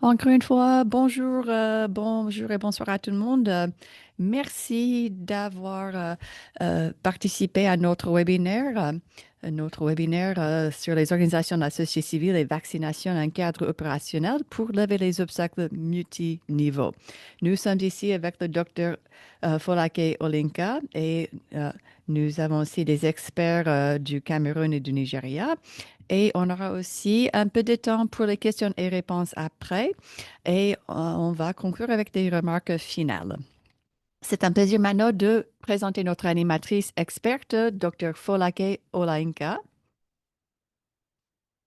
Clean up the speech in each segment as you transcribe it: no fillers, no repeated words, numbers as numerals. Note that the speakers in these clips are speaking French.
Encore une fois, bonjour et bonsoir à tout le monde. Merci d'avoir participé à notre webinaire sur les organisations de la société civile et vaccination, un cadre opérationnel pour lever les obstacles multiniveaux. Nous sommes ici avec le docteur Folake Olinka et nous avons aussi des experts du Cameroun et du Nigeria. Et on aura aussi un peu de temps pour les questions et réponses après. Et on va conclure avec des remarques finales. C'est un plaisir maintenant de présenter notre animatrice experte, Dr. Folake Olinka.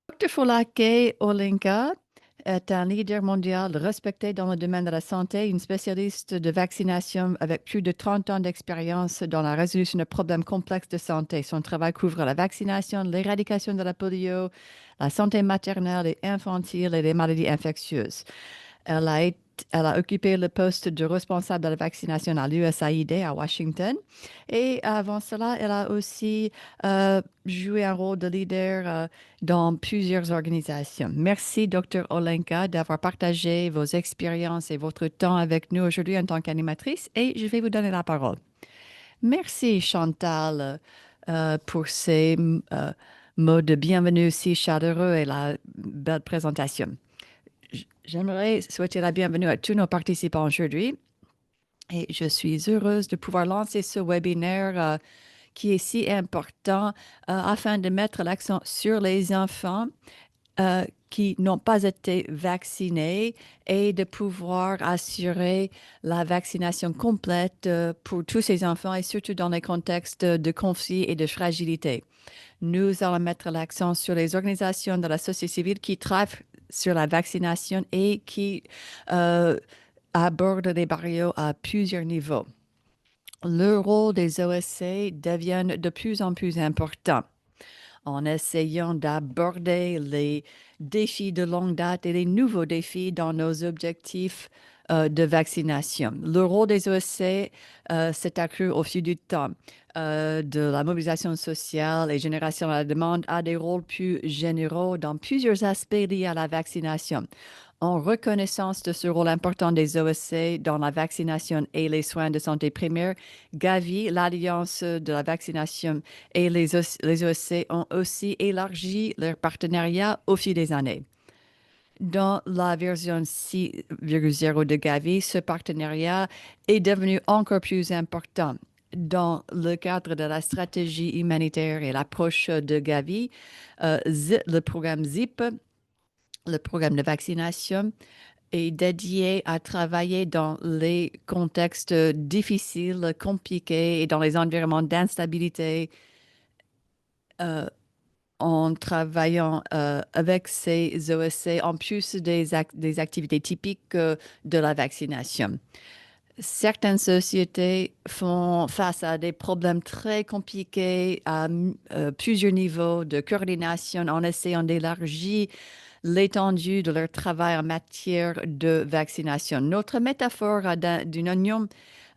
Dr. Folake Olinka est un leader mondial respecté dans le domaine de la santé, une spécialiste de vaccination avec plus de 30 ans d'expérience dans la résolution de problèmes complexes de santé. Son travail couvre la vaccination, l'éradication de la polio, la santé maternelle et infantile et les maladies infectieuses. Elle a, été- Elle a occupé le poste de responsable de la vaccination à l'USAID à Washington. Et avant cela, elle a aussi joué un rôle de leader dans plusieurs organisations. Merci, Dr. Olenka, d'avoir partagé vos expériences et votre temps avec nous aujourd'hui en tant qu'animatrice. Et je vais vous donner la parole. Merci, Chantal, pour ces mots de bienvenue si chaleureux et la belle présentation. J'aimerais souhaiter la bienvenue à tous nos participants aujourd'hui et je suis heureuse de pouvoir lancer ce webinaire qui est si important afin de mettre l'accent sur les enfants qui n'ont pas été vaccinés et de pouvoir assurer la vaccination complète pour tous ces enfants et surtout dans les contextes de conflit et de fragilité. Nous allons mettre l'accent sur les organisations de la société civile qui travaillent sur la vaccination et qui euh, abordent les barrières à plusieurs niveaux. Le rôle des OSC devient de plus en plus important en essayant d'aborder les défis de longue date et les nouveaux défis dans nos objectifs de vaccination. Le rôle des OSC s'est accru au fil du temps. De la mobilisation sociale et génération à la demande à des rôles plus généraux dans plusieurs aspects liés à la vaccination. En reconnaissance de ce rôle important des OSC dans la vaccination et les soins de santé primaire, Gavi, l'Alliance de la vaccination et les OSC ont aussi élargi leur partenariat au fil des années. Dans la version 6.0 de Gavi, ce partenariat est devenu encore plus important. Dans le cadre de la stratégie humanitaire et l'approche de Gavi, le programme ZIP, le programme de vaccination, est dédié à travailler dans les contextes difficiles, compliqués et dans les environnements d'instabilité euh, en travaillant avec ces OSC en plus des activités typiques de la vaccination. Certaines sociétés font face à des problèmes très compliqués à plusieurs niveaux de coordination en essayant d'élargir l'étendue de leur travail en matière de vaccination. Notre métaphore d'une oignon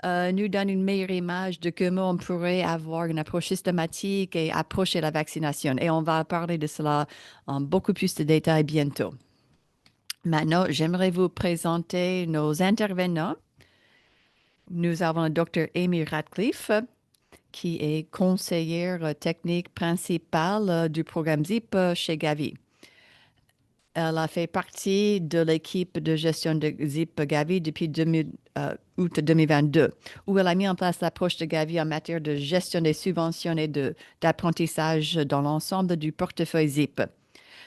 nous donne une meilleure image de comment on pourrait avoir une approche systématique et approcher la vaccination. Et on va parler de cela en beaucoup plus de détails bientôt. Maintenant, j'aimerais vous présenter nos intervenants. Nous avons le Dr. Amy Radcliffe, qui est conseillère technique principale du programme ZIP chez Gavi. Elle a fait partie de l'équipe de gestion de ZIP Gavi depuis août 2022, où elle a mis en place l'approche de Gavi en matière de gestion des subventions et d'apprentissage dans l'ensemble du portefeuille ZIP.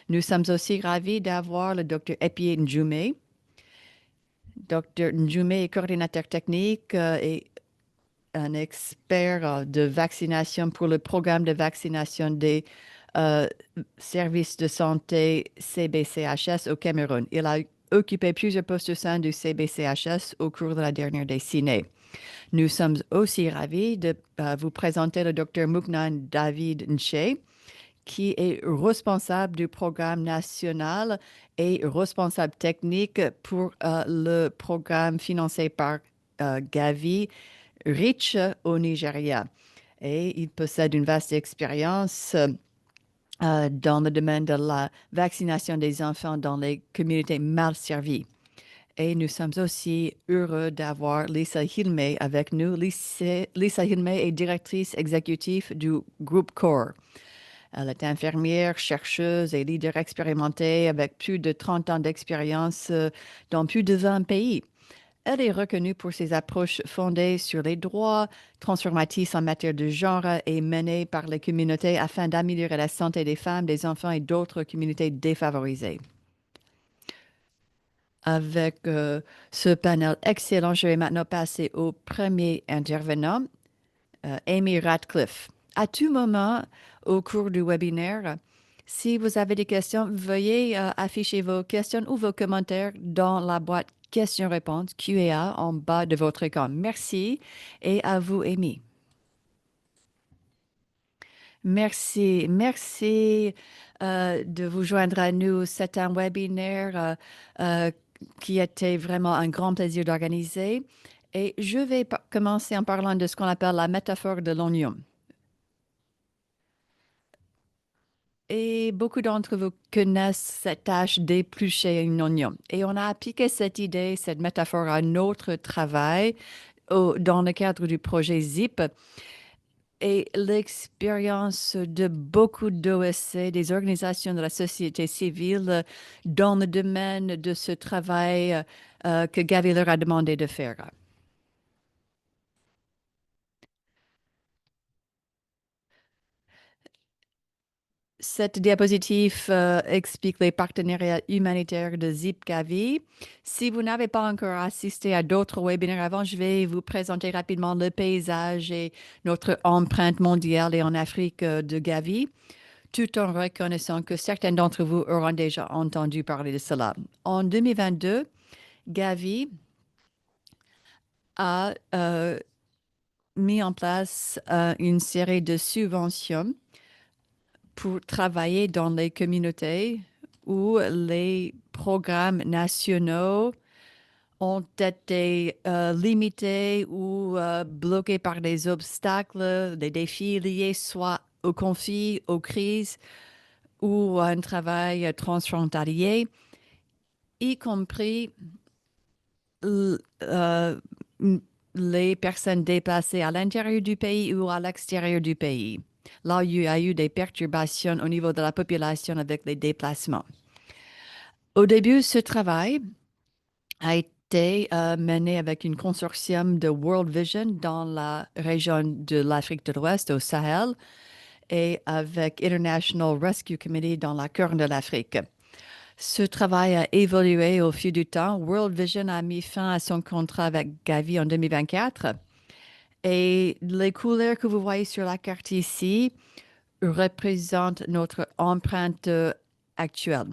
Nous sommes aussi ravis d'avoir le Dr. Epie Ndjoume. Dr. Ndjoume est coordinateur technique et un expert de vaccination pour le programme de vaccination des euh, services de santé CBCHS au Cameroun. Il a occupé plusieurs postes au sein du CBCHS au cours de la dernière décennie. Nous sommes aussi ravis de vous présenter le Dr. Muknan David Nche, qui est responsable du programme national et responsable technique pour le programme financé par Gavi riche au Nigeria. Et il possède une vaste expérience dans le domaine de la vaccination des enfants dans les communautés mal servies. Et nous sommes aussi heureux d'avoir Lisa Hilme avec nous. Lisa Hilme est directrice exécutive du groupe CORE. Elle est infirmière, chercheuse et leader expérimenté avec plus de 30 ans d'expérience dans plus de 20 pays. Elle est reconnue pour ses approches fondées sur les droits, transformatrices en matière de genre et menées par les communautés afin d'améliorer la santé des femmes, des enfants et d'autres communautés défavorisées. Avec ce panel excellent, je vais maintenant passer au premier intervenant, Amy Radcliffe. À tout moment au cours du webinaire, si vous avez des questions, veuillez afficher vos questions ou vos commentaires dans la boîte questions-réponses Q&A en bas de votre écran. Merci et à vous, Amy. Merci de vous joindre à nous. C'est un webinaire euh, qui était vraiment un grand plaisir d'organiser. Et je vais commencer en parlant de ce qu'on appelle la métaphore de l'oignon. Et beaucoup d'entre vous connaissent cette tâche d'éplucher un oignon. Et on a appliqué cette idée, cette métaphore à notre travail dans le cadre du projet ZIP. Et l'expérience de beaucoup d'OSC, des organisations de la société civile, dans le domaine de ce travail que Gavi leur a demandé de faire. Cette diapositive explique les partenariats humanitaires de ZIP Gavi. Si vous n'avez pas encore assisté à d'autres webinaires avant, je vais vous présenter rapidement le paysage et notre empreinte mondiale et en Afrique de Gavi, tout en reconnaissant que certains d'entre vous auront déjà entendu parler de cela. En 2022, Gavi a mis en place une série de subventions pour travailler dans les communautés où les programmes nationaux ont été limités ou bloqués par des obstacles, des défis liés soit aux conflits, aux crises ou à un travail transfrontalier, y compris euh, les personnes déplacées à l'intérieur du pays ou à l'extérieur du pays. Là, il y a eu des perturbations au niveau de la population avec les déplacements. Au début, ce travail a été mené avec un consortium de World Vision dans la région de l'Afrique de l'Ouest, au Sahel, et avec International Rescue Committee dans la Corne de l'Afrique. Ce travail a évolué au fil du temps. World Vision a mis fin à son contrat avec Gavi en 2024. Et les couleurs que vous voyez sur la carte ici représentent notre empreinte actuelle.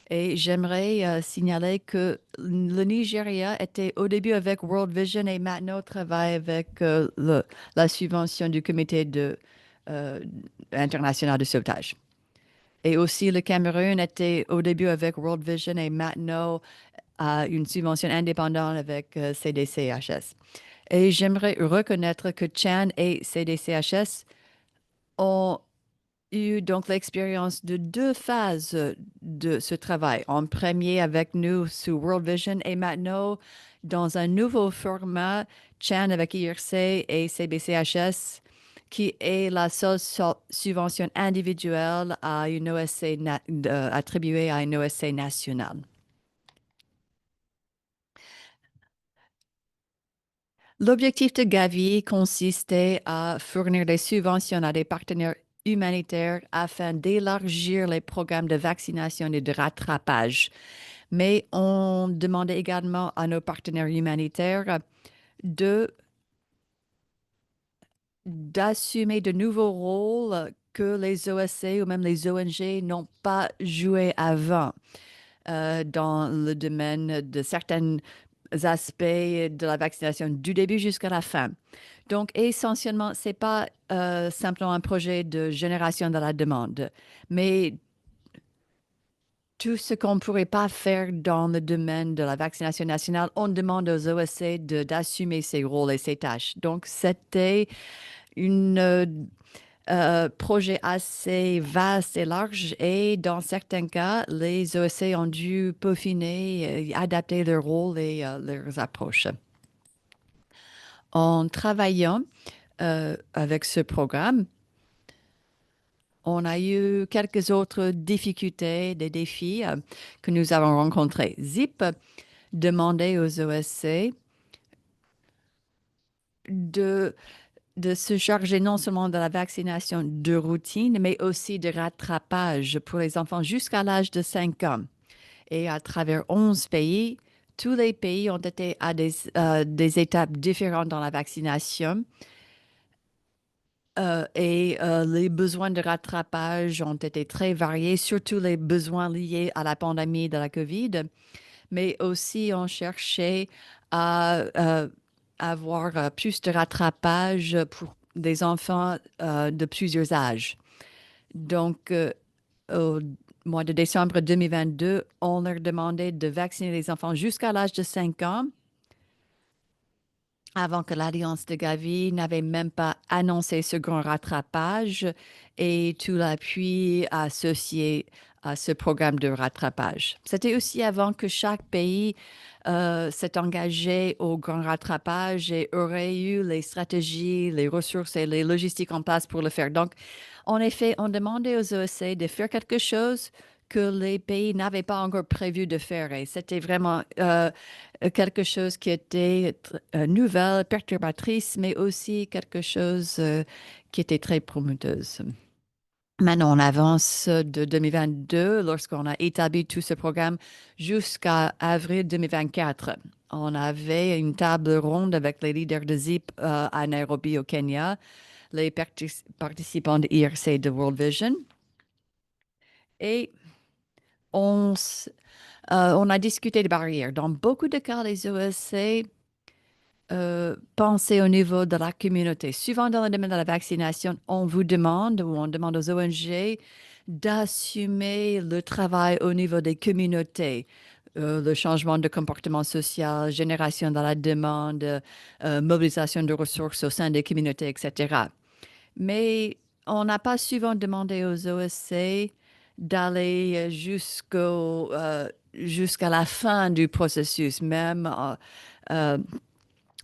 Et j'aimerais signaler que le Nigeria était au début avec World Vision et maintenant travaille avec la subvention du Comité international de sauvetage. Et aussi, le Cameroun était au début avec World Vision et maintenant a une subvention indépendante avec CDCHS. Et j'aimerais reconnaître que Chan et CDCHS ont eu donc l'expérience de deux phases de ce travail. En premier avec nous sous World Vision et maintenant dans un nouveau format, Chan avec IRC et CBCHS, qui est la seule subvention individuelle à une OSC attribuée à une OSC nationale. L'objectif de Gavi consistait à fournir des subventions à des partenaires humanitaires afin d'élargir les programmes de vaccination et de rattrapage. Mais on demandait également à nos partenaires humanitaires d'assumer de nouveaux rôles que les OSC ou même les ONG n'ont pas joué avant dans le domaine de certains aspects de la vaccination du début jusqu'à la fin. Donc, essentiellement, ce n'est pas simplement un projet de génération de la demande, mais tout ce qu'on ne pourrait pas faire dans le domaine de la vaccination nationale, on demande aux OSC d'assumer ces rôles et ces tâches. Donc, c'était une projet assez vaste et large et dans certains cas, les OSC ont dû peaufiner, adapter leur rôle et leurs approches. En travaillant avec ce programme, on a eu quelques autres difficultés, des défis que nous avons rencontrés. ZIP demandait aux OSC de se charger non seulement de la vaccination de routine, mais aussi de rattrapage pour les enfants jusqu'à l'âge de 5 ans. Et à travers 11 pays, tous les pays ont été à des étapes différentes dans la vaccination. Les besoins de rattrapage ont été très variés, surtout les besoins liés à la pandémie de la COVID, mais aussi on cherchait à avoir plus de rattrapage pour des enfants de plusieurs âges. Donc, au mois de décembre 2022, on leur demandait de vacciner les enfants jusqu'à l'âge de 5 ans, avant que l'Alliance de Gavi n'avait même pas annoncé ce grand rattrapage et tout l'appui associé à ce programme de rattrapage. C'était aussi avant que chaque pays s'est engagé au grand rattrapage et aurait eu les stratégies, les ressources et les logistiques en place pour le faire. Donc, en effet, on demandait aux OSC de faire quelque chose que les pays n'avaient pas encore prévu de faire. Et c'était vraiment quelque chose qui était nouvelle, perturbatrice, mais aussi quelque chose qui était très prometteuse. Maintenant, on avance de 2022 lorsqu'on a établi tout ce programme jusqu'à avril 2024. On avait une table ronde avec les leaders de ZIP à Nairobi au Kenya, les participants de IRC de World Vision. Et on, on a discuté des barrières. Dans beaucoup de cas, les OSC pensaient au niveau de la communauté. Souvent, dans le domaine de la vaccination, on vous demande ou on demande aux ONG d'assumer le travail au niveau des communautés. Le changement de comportement social, génération de la demande, mobilisation de ressources au sein des communautés, etc. Mais on n'a pas souvent demandé aux OSC d'aller jusqu'à la fin du processus, même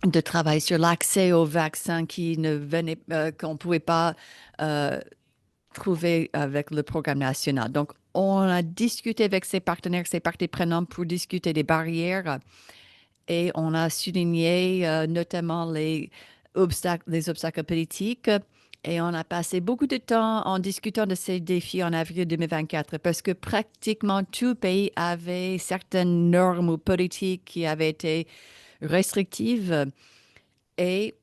de travail sur l'accès aux vaccins qu'on ne pouvait pas euh, trouver avec le programme national. Donc, on a discuté avec ses partenaires, ses parties prenantes pour discuter des barrières et on a souligné notamment les obstacles politiques. Et on a passé beaucoup de temps en discutant de ces défis en avril 2024 parce que pratiquement tout pays avait certaines normes ou politiques qui avaient été restrictives et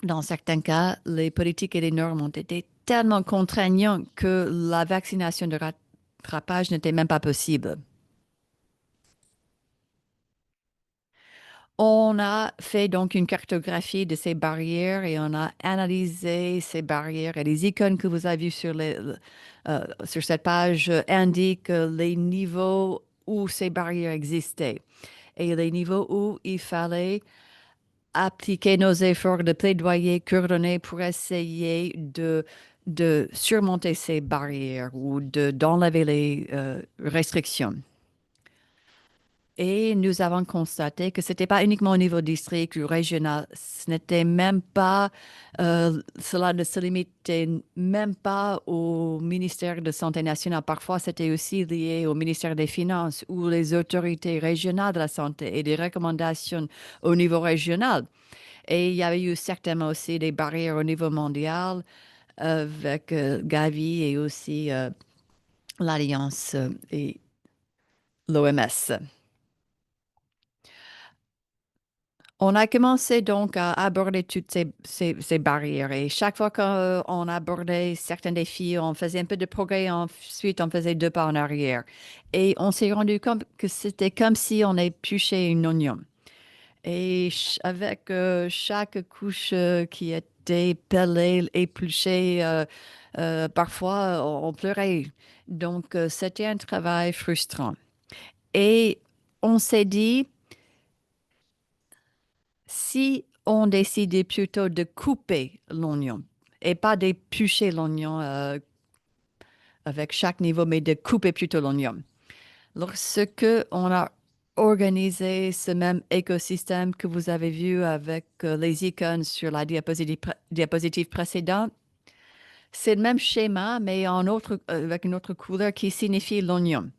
dans certains cas, les politiques et les normes ont été tellement contraignantes que la vaccination de rattrapage n'était même pas possible. On a fait donc une cartographie de ces barrières et on a analysé ces barrières et les icônes que vous avez vues sur cette page indiquent les niveaux où ces barrières existaient et les niveaux où il fallait appliquer nos efforts de plaidoyer coordonnés pour essayer de surmonter ces barrières ou d'enlever les restrictions. Et nous avons constaté que ce n'était pas uniquement au niveau district ou régional, ce n'était même pas, cela ne se limitait même pas au ministère de Santé nationale. Parfois, c'était aussi lié au ministère des Finances ou les autorités régionales de la santé et des recommandations au niveau régional. Et il y avait eu certainement aussi des barrières au niveau mondial avec Gavi et aussi l'Alliance et l'OMS. On a commencé donc à aborder toutes ces barrières et chaque fois qu'on abordait certains défis, on faisait un peu de progrès, ensuite on faisait deux pas en arrière. Et on s'est rendu compte que c'était comme si on épluchait une oignon. Et avec chaque couche qui était pelée, épluchée, parfois on pleurait. Donc c'était un travail frustrant. Et on s'est dit, si on décidait plutôt de couper l'oignon et pas d'éplucher l'oignon avec chaque niveau, mais de couper plutôt l'oignon. Lorsque on a organisé ce même écosystème que vous avez vu avec les icônes sur la diapositive précédente, c'est le même schéma, mais avec une autre couleur qui signifie l'oignon.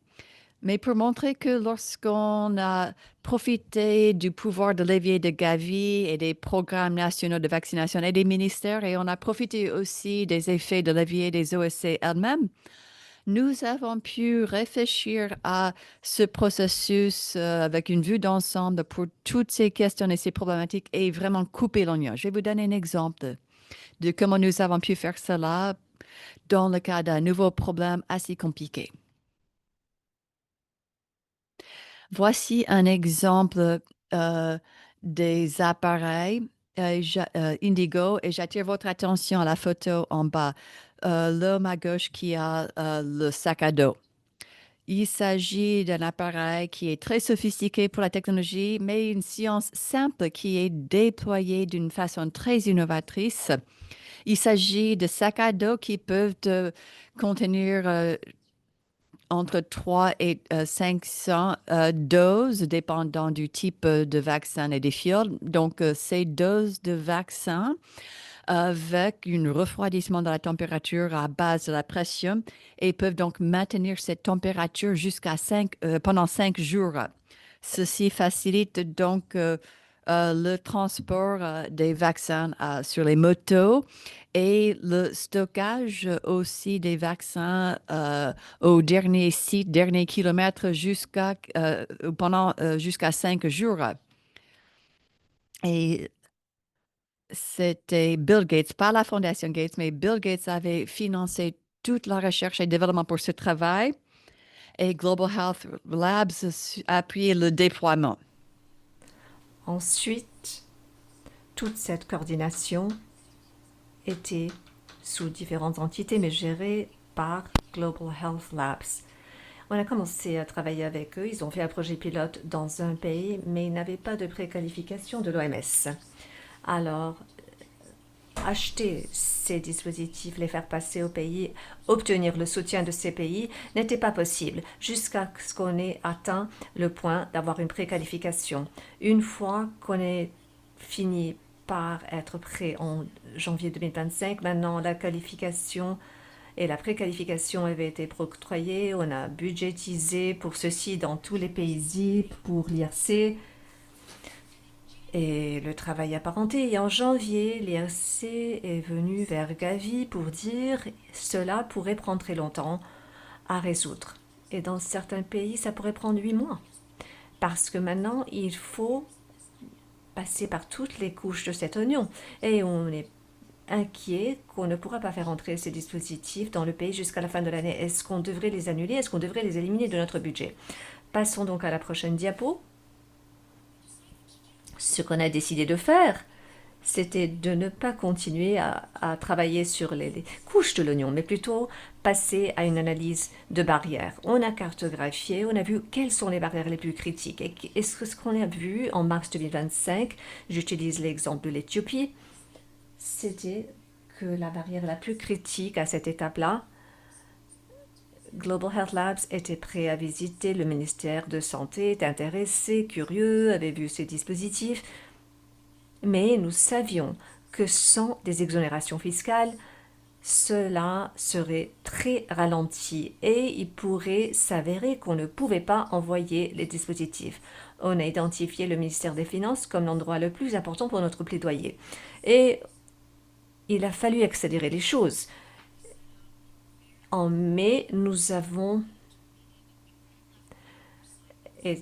Mais pour montrer que lorsqu'on a profité du pouvoir de levier de Gavi et des programmes nationaux de vaccination et des ministères, et on a profité aussi des effets de levier des OSC elles-mêmes, nous avons pu réfléchir à ce processus avec une vue d'ensemble pour toutes ces questions et ces problématiques et vraiment couper l'oignon. Je vais vous donner un exemple de comment nous avons pu faire cela dans le cas d'un nouveau problème assez compliqué. Voici un exemple des appareils Indigo et j'attire votre attention à la photo en bas. L'homme à gauche qui a le sac à dos. Il s'agit d'un appareil qui est très sophistiqué pour la technologie, mais une science simple qui est déployée d'une façon très innovatrice. Il s'agit de sacs à dos qui peuvent contenir entre 3 et 500 doses, dépendant du type de vaccin et des fioles. Donc, ces doses de vaccin avec un refroidissement de la température à base de la pression et peuvent donc maintenir cette température pendant 5 jours. Ceci facilite donc le transport des vaccins sur les motos et le stockage aussi des vaccins au dernier site, dernier kilomètre jusqu'à 5 jours. Et c'était Bill Gates, pas la Fondation Gates, mais Bill Gates avait financé toute la recherche et développement pour ce travail et Global Health Labs a appuyé le déploiement. Ensuite, toute cette coordination était sous différentes entités, mais gérée par Global Health Labs. On a commencé à travailler avec eux. Ils ont fait un projet pilote dans un pays, mais ils n'avaient pas de préqualification de l'OMS. Alors, acheter ces dispositifs, les faire passer au pays, obtenir le soutien de ces pays n'était pas possible jusqu'à ce qu'on ait atteint le point d'avoir une préqualification. Une fois qu'on ait fini par être prêt en janvier 2025, maintenant la qualification et la préqualification avait été octroyée. On a budgétisé pour ceci dans tous les pays pour l'IRC et le travail apparenté. Et en janvier, l'IRC est venu vers Gavi pour dire cela pourrait prendre très longtemps à résoudre. Et dans certains pays, ça pourrait prendre 8 mois. Parce que maintenant, il faut passer par toutes les couches de cet oignon. Et on est inquiet qu'on ne pourra pas faire entrer ces dispositifs dans le pays jusqu'à la fin de l'année. Est-ce qu'on devrait les annuler? Est-ce qu'on devrait les éliminer de notre budget? Passons donc à la prochaine diapo. Ce qu'on a décidé de faire, c'était de ne pas continuer à travailler sur les couches de l'oignon, mais plutôt passer à une analyse de barrières. On a cartographié, on a vu quelles sont les barrières les plus critiques. Et ce qu'on a vu en mars 2025, j'utilise l'exemple de l'Éthiopie, c'était que la barrière la plus critique à cette étape-là, Global Health Labs était prêt à visiter, le ministère de Santé était intéressé, curieux, avait vu ces dispositifs, mais nous savions que sans des exonérations fiscales, cela serait très ralenti et il pourrait s'avérer qu'on ne pouvait pas envoyer les dispositifs. On a identifié le ministère des Finances comme l'endroit le plus important pour notre plaidoyer. Et il a fallu accélérer les choses. En mai, nous avons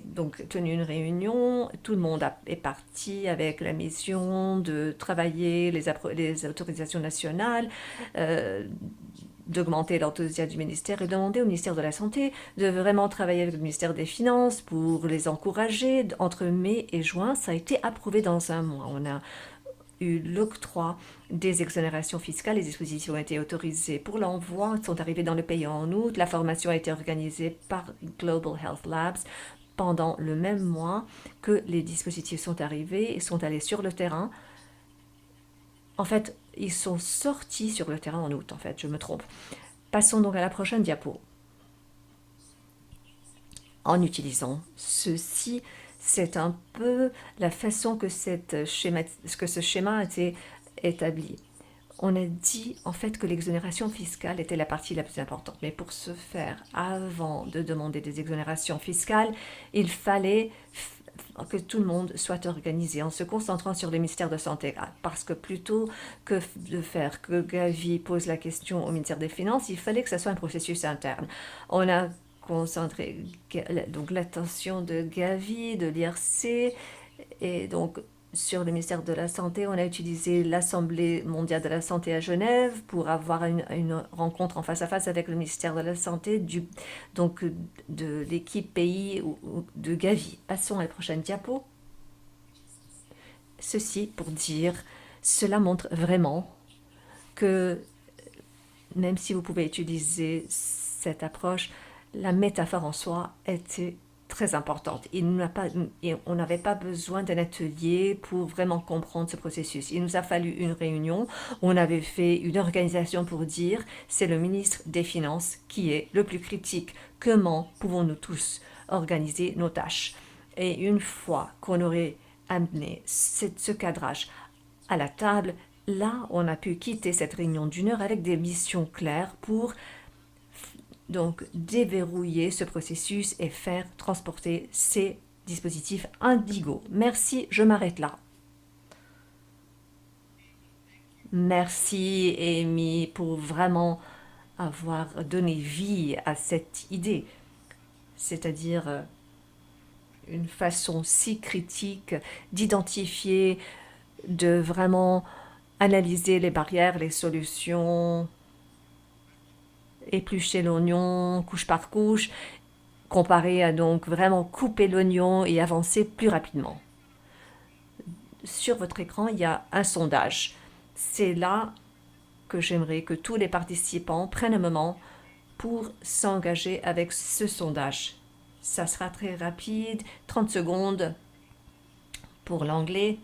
donc tenu une réunion. Tout le monde est parti avec la mission de travailler les autorisations nationales, d'augmenter l'enthousiasme du ministère et demander au ministère de la Santé de vraiment travailler avec le ministère des Finances pour les encourager. Entre mai et juin, ça a été approuvé dans un mois. On a eu l'octroi des exonérations fiscales. Les dispositifs ont été autorisés pour l'envoi, sont arrivés dans le pays en août. La formation a été organisée par Global Health Labs pendant le même mois que les dispositifs sont arrivés et sont allés sur le terrain. En fait, Ils sont sortis sur le terrain en août, en fait, je me trompe. Passons donc à la prochaine diapo. En utilisant ceci, c'est un peu la façon que ce schéma a été établi. On a dit en fait que l'exonération fiscale était la partie la plus importante. Mais pour ce faire, avant de demander des exonérations fiscales, il fallait que tout le monde soit organisé en se concentrant sur le ministère de Santé. Parce que plutôt que de faire que Gavi pose la question au ministère des Finances, il fallait que ce soit un processus interne. On a concentré donc l'attention de Gavi, de l'IRC, et donc sur le ministère de la Santé, on a utilisé l'Assemblée mondiale de la santé à Genève pour avoir une rencontre en face à face avec le ministère de la Santé donc de l'équipe pays de Gavi. Passons à la prochaine diapo. Ceci pour dire, cela montre vraiment que même si vous pouvez utiliser cette approche, la métaphore en soi était très importante. On n'avait pas besoin d'un atelier pour vraiment comprendre ce processus. Il nous a fallu une réunion. On avait fait une organisation pour dire c'est le ministre des Finances qui est le plus critique. Comment pouvons-nous tous organiser nos tâches? Et une fois qu'on aurait amené ce cadrage à la table, là, on a pu quitter cette réunion d'une heure avec des missions claires pour donc déverrouiller ce processus et faire transporter ces dispositifs Indigo. Merci, je m'arrête là. Merci, Amy, pour vraiment avoir donné vie à cette idée, c'est-à-dire une façon si critique d'identifier, de vraiment analyser les barrières, les solutions, éplucher l'oignon couche par couche, comparé à donc vraiment couper l'oignon et avancer plus rapidement. Sur votre écran, il y a un sondage. C'est là que j'aimerais que tous les participants prennent un moment pour s'engager avec ce sondage. Ça sera très rapide, 30 secondes pour l'anglais.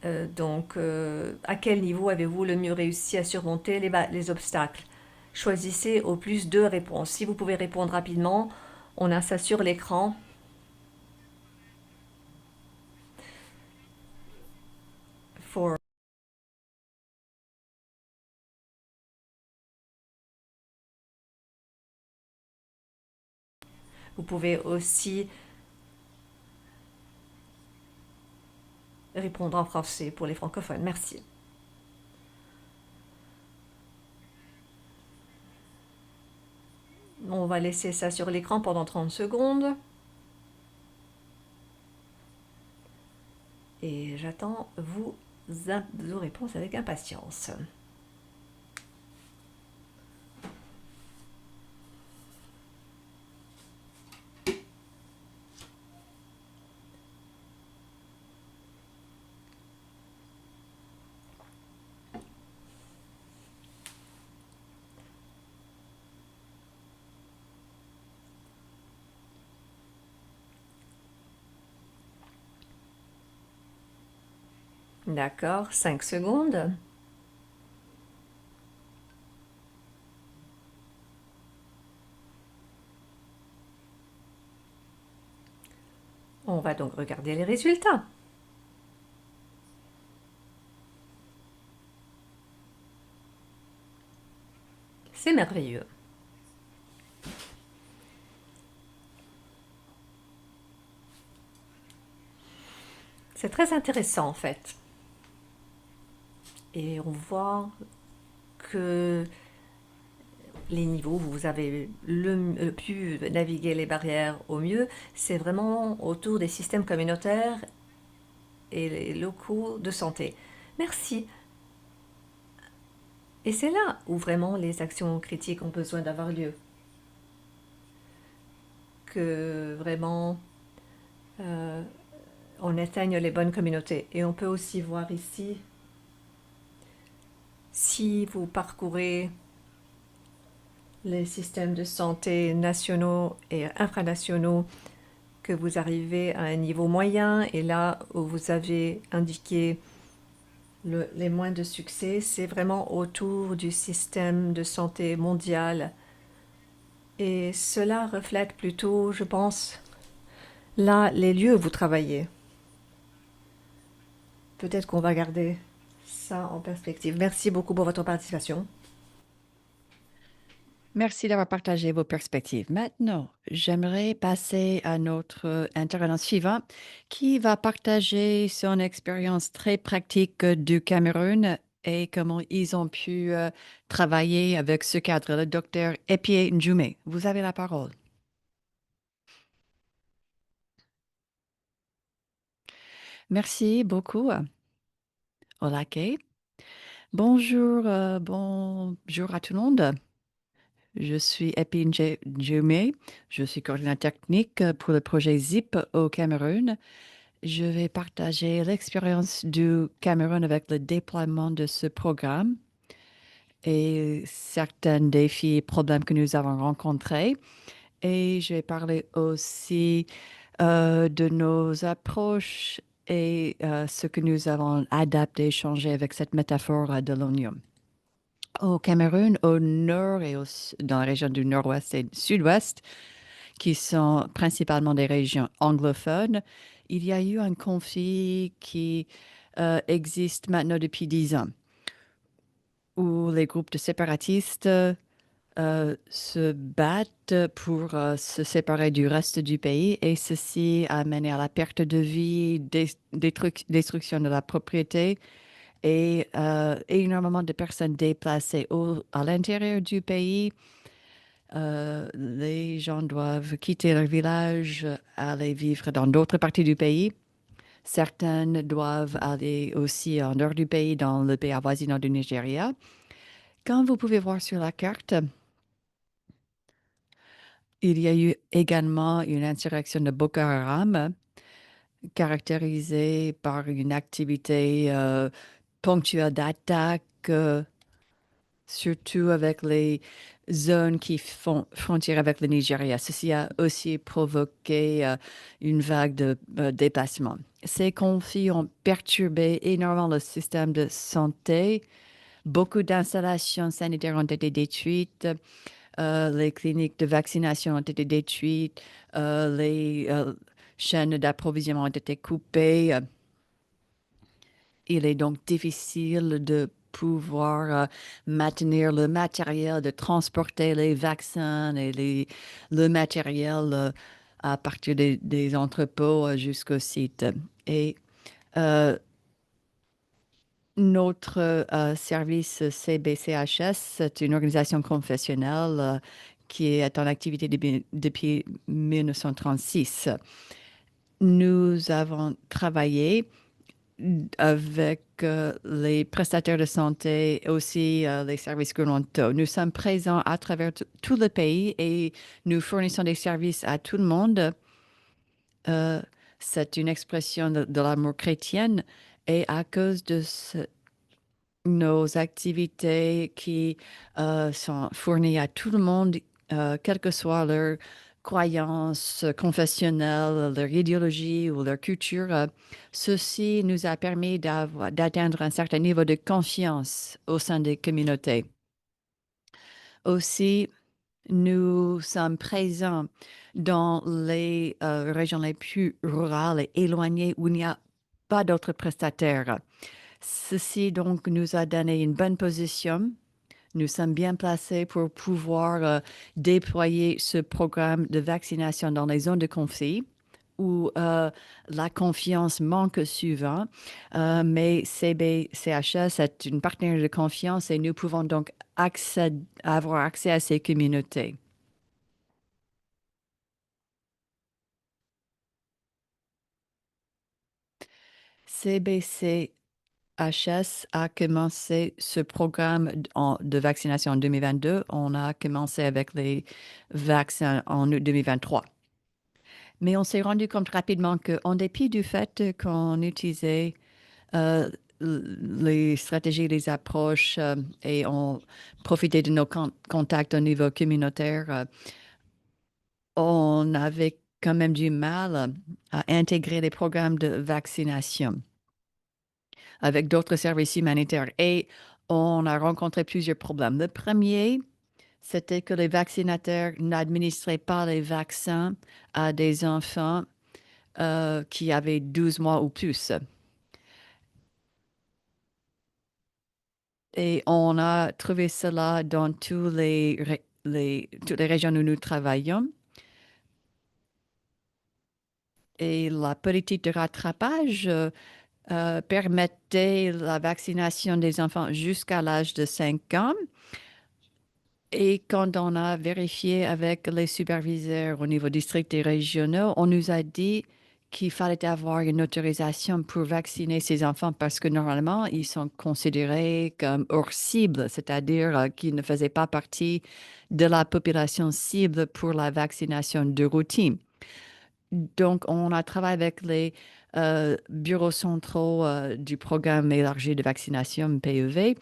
À quel niveau avez-vous le mieux réussi à surmonter les obstacles? Choisissez au plus deux réponses. Si vous pouvez répondre rapidement, on a ça sur l'écran. Vous pouvez aussi répondre en français pour les francophones. Merci. On va laisser ça sur l'écran pendant 30 secondes. Et j'attends vos réponses avec impatience. D'accord, 5 secondes. On va donc regarder les résultats. C'est merveilleux. C'est très intéressant en fait. Et on voit que les niveaux où vous avez pu naviguer les barrières au mieux, c'est vraiment autour des systèmes communautaires et les locaux de santé. Merci. Et c'est là où vraiment les actions critiques ont besoin d'avoir lieu. Que vraiment on atteigne les bonnes communautés. Et on peut aussi voir ici, si vous parcourez les systèmes de santé nationaux et infranationaux, que vous arrivez à un niveau moyen, et là où vous avez indiqué Les moins de succès, c'est vraiment autour du système de santé mondial. Et cela reflète plutôt, je pense, là, les lieux où vous travaillez. Peut-être qu'on va garder ça en perspective. Merci beaucoup pour votre participation. Merci d'avoir partagé vos perspectives. Maintenant, j'aimerais passer à notre intervenant suivant qui va partager son expérience très pratique du Cameroun et comment ils ont pu travailler avec ce cadre, le docteur Epie Ndjoume. Vous avez la parole. Merci beaucoup, Olake. Bonjour, bonjour à tout le monde. Je suis Epie Ndjoume. Je suis coordinateur technique pour le projet ZIP au Cameroun. Je vais partager l'expérience du Cameroun avec le déploiement de ce programme et certains défis et problèmes que nous avons rencontrés. Et je vais parler aussi de nos approches et ce que nous avons adapté et changé avec cette métaphore de l'oignon. Au Cameroun, au nord et dans la région du nord-ouest et sud-ouest, qui sont principalement des régions anglophones, il y a eu un conflit qui existe maintenant depuis 10 ans, où les groupes de séparatistes se battent pour se séparer du reste du pays et ceci a mené à la perte de vie, destruction de la propriété et énormément de personnes déplacées à l'intérieur du pays. Les gens doivent quitter leur village, aller vivre dans d'autres parties du pays. Certaines doivent aller aussi en dehors du pays, dans le pays avoisinant du Nigeria. Comme vous pouvez voir sur la carte, il y a eu également une insurrection de Boko Haram, caractérisée par une activité ponctuelle d'attaque, surtout avec les zones qui font frontière avec le Nigeria. Ceci a aussi provoqué une vague de déplacements. Ces conflits ont perturbé énormément le système de santé. Beaucoup d'installations sanitaires ont été détruites. Les cliniques de vaccination ont été détruites. Les chaînes d'approvisionnement ont été coupées. Il est donc difficile de pouvoir maintenir le matériel, de transporter les vaccins et le matériel à partir des entrepôts jusqu'au site. Et euh, notre service CBCHS, c'est une organisation confessionnelle qui est en activité depuis 1936. Nous avons travaillé avec les prestataires de santé et aussi les services gouvernementaux. Nous sommes présents à travers tout le pays et nous fournissons des services à tout le monde. Euh, c'est une expression de l'amour chrétienne et à cause de nos activités qui sont fournies à tout le monde, quelle que soit leur croyance confessionnelle, leur idéologie ou leur culture. Ceci nous a permis d'atteindre un certain niveau de confiance au sein des communautés. Aussi, nous sommes présents dans les régions les plus rurales et éloignées où il n'y a pas d'autres prestataires. Ceci donc nous a donné une bonne position. Nous sommes bien placés pour pouvoir déployer ce programme de vaccination dans les zones de conflit où la confiance manque souvent. Mais CBCHS est une partenaire de confiance et nous pouvons donc avoir accès à ces communautés. CBCHS a commencé ce programme de vaccination en 2022. On a commencé avec les vaccins en août 2023. Mais on s'est rendu compte rapidement qu'en dépit du fait qu'on utilisait euh, les stratégies, les approches et on profitait de nos contacts au niveau communautaire, on avait quand même du mal à intégrer les programmes de vaccination. avec d'autres services humanitaires. Et on a rencontré plusieurs problèmes. Le premier, c'était que les vaccinateurs n'administraient pas les vaccins à des enfants qui avaient 12 mois ou plus. Et on a trouvé cela dans toutes les régions où nous travaillons. Et la politique de rattrapage permettait la vaccination des enfants jusqu'à l'âge de 5 ans. Et quand on a vérifié avec les superviseurs au niveau district et régionaux, on nous a dit qu'il fallait avoir une autorisation pour vacciner ces enfants parce que normalement, ils sont considérés comme hors cible, c'est-à-dire qu'ils ne faisaient pas partie de la population cible pour la vaccination de routine. Donc, on a travaillé avec les bureaux centraux du programme élargi de vaccination PEV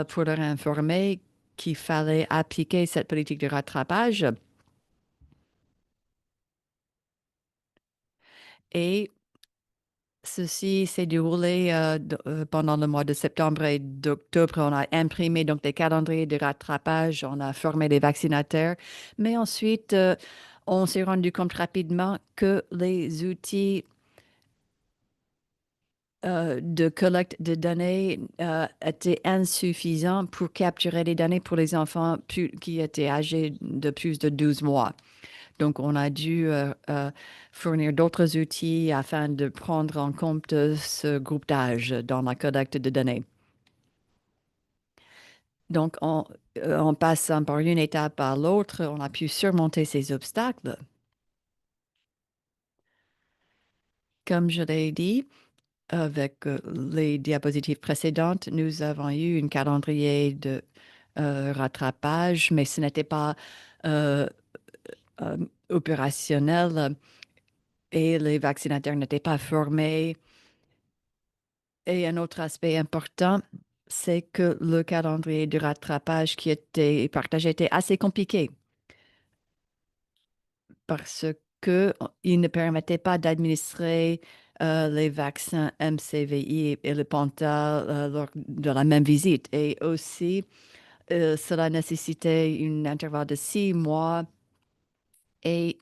pour leur informer qu'il fallait appliquer cette politique de rattrapage. Et ceci s'est déroulé pendant le mois de septembre et d'octobre. On a imprimé donc des calendriers de rattrapage, on a formé les vaccinateurs, mais ensuite, on s'est rendu compte rapidement que les outils de collecte de données étaient insuffisants pour capturer les données pour les enfants qui étaient âgés de plus de 12 mois. Donc, on a dû fournir d'autres outils afin de prendre en compte ce groupe d'âge dans la collecte de données. Donc, en passant par une étape à l'autre, on a pu surmonter ces obstacles. Comme je l'ai dit, avec les diapositives précédentes, nous avons eu un calendrier de rattrapage, mais ce n'était pas euh, euh, opérationnel et les vaccinateurs n'étaient pas formés. Et un autre aspect important, c'est que le calendrier de rattrapage qui était partagé était assez compliqué parce que il ne permettait pas d'administrer les vaccins MCVI et le Penta lors de la même visite. Et aussi, cela nécessitait un intervalle de 6 mois et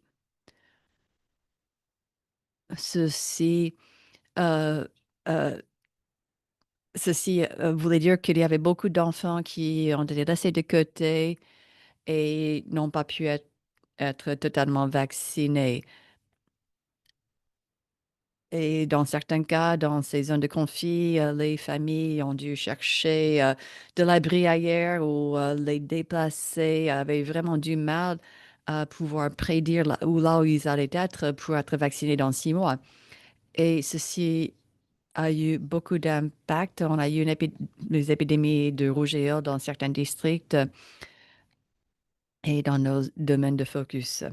ceci, euh, euh, ceci voulait dire qu'il y avait beaucoup d'enfants qui ont été laissés de côté et n'ont pas pu être totalement vaccinés. Et dans certains cas, dans ces zones de conflit, les familles ont dû chercher de l'abri ailleurs ou les déplacés avaient vraiment du mal à pouvoir prédire là où ils allaient être pour être vaccinés dans 6 mois. Et ceci a eu beaucoup d'impact. On a eu des épidémies de rougeole dans certains districts et dans nos domaines de focus.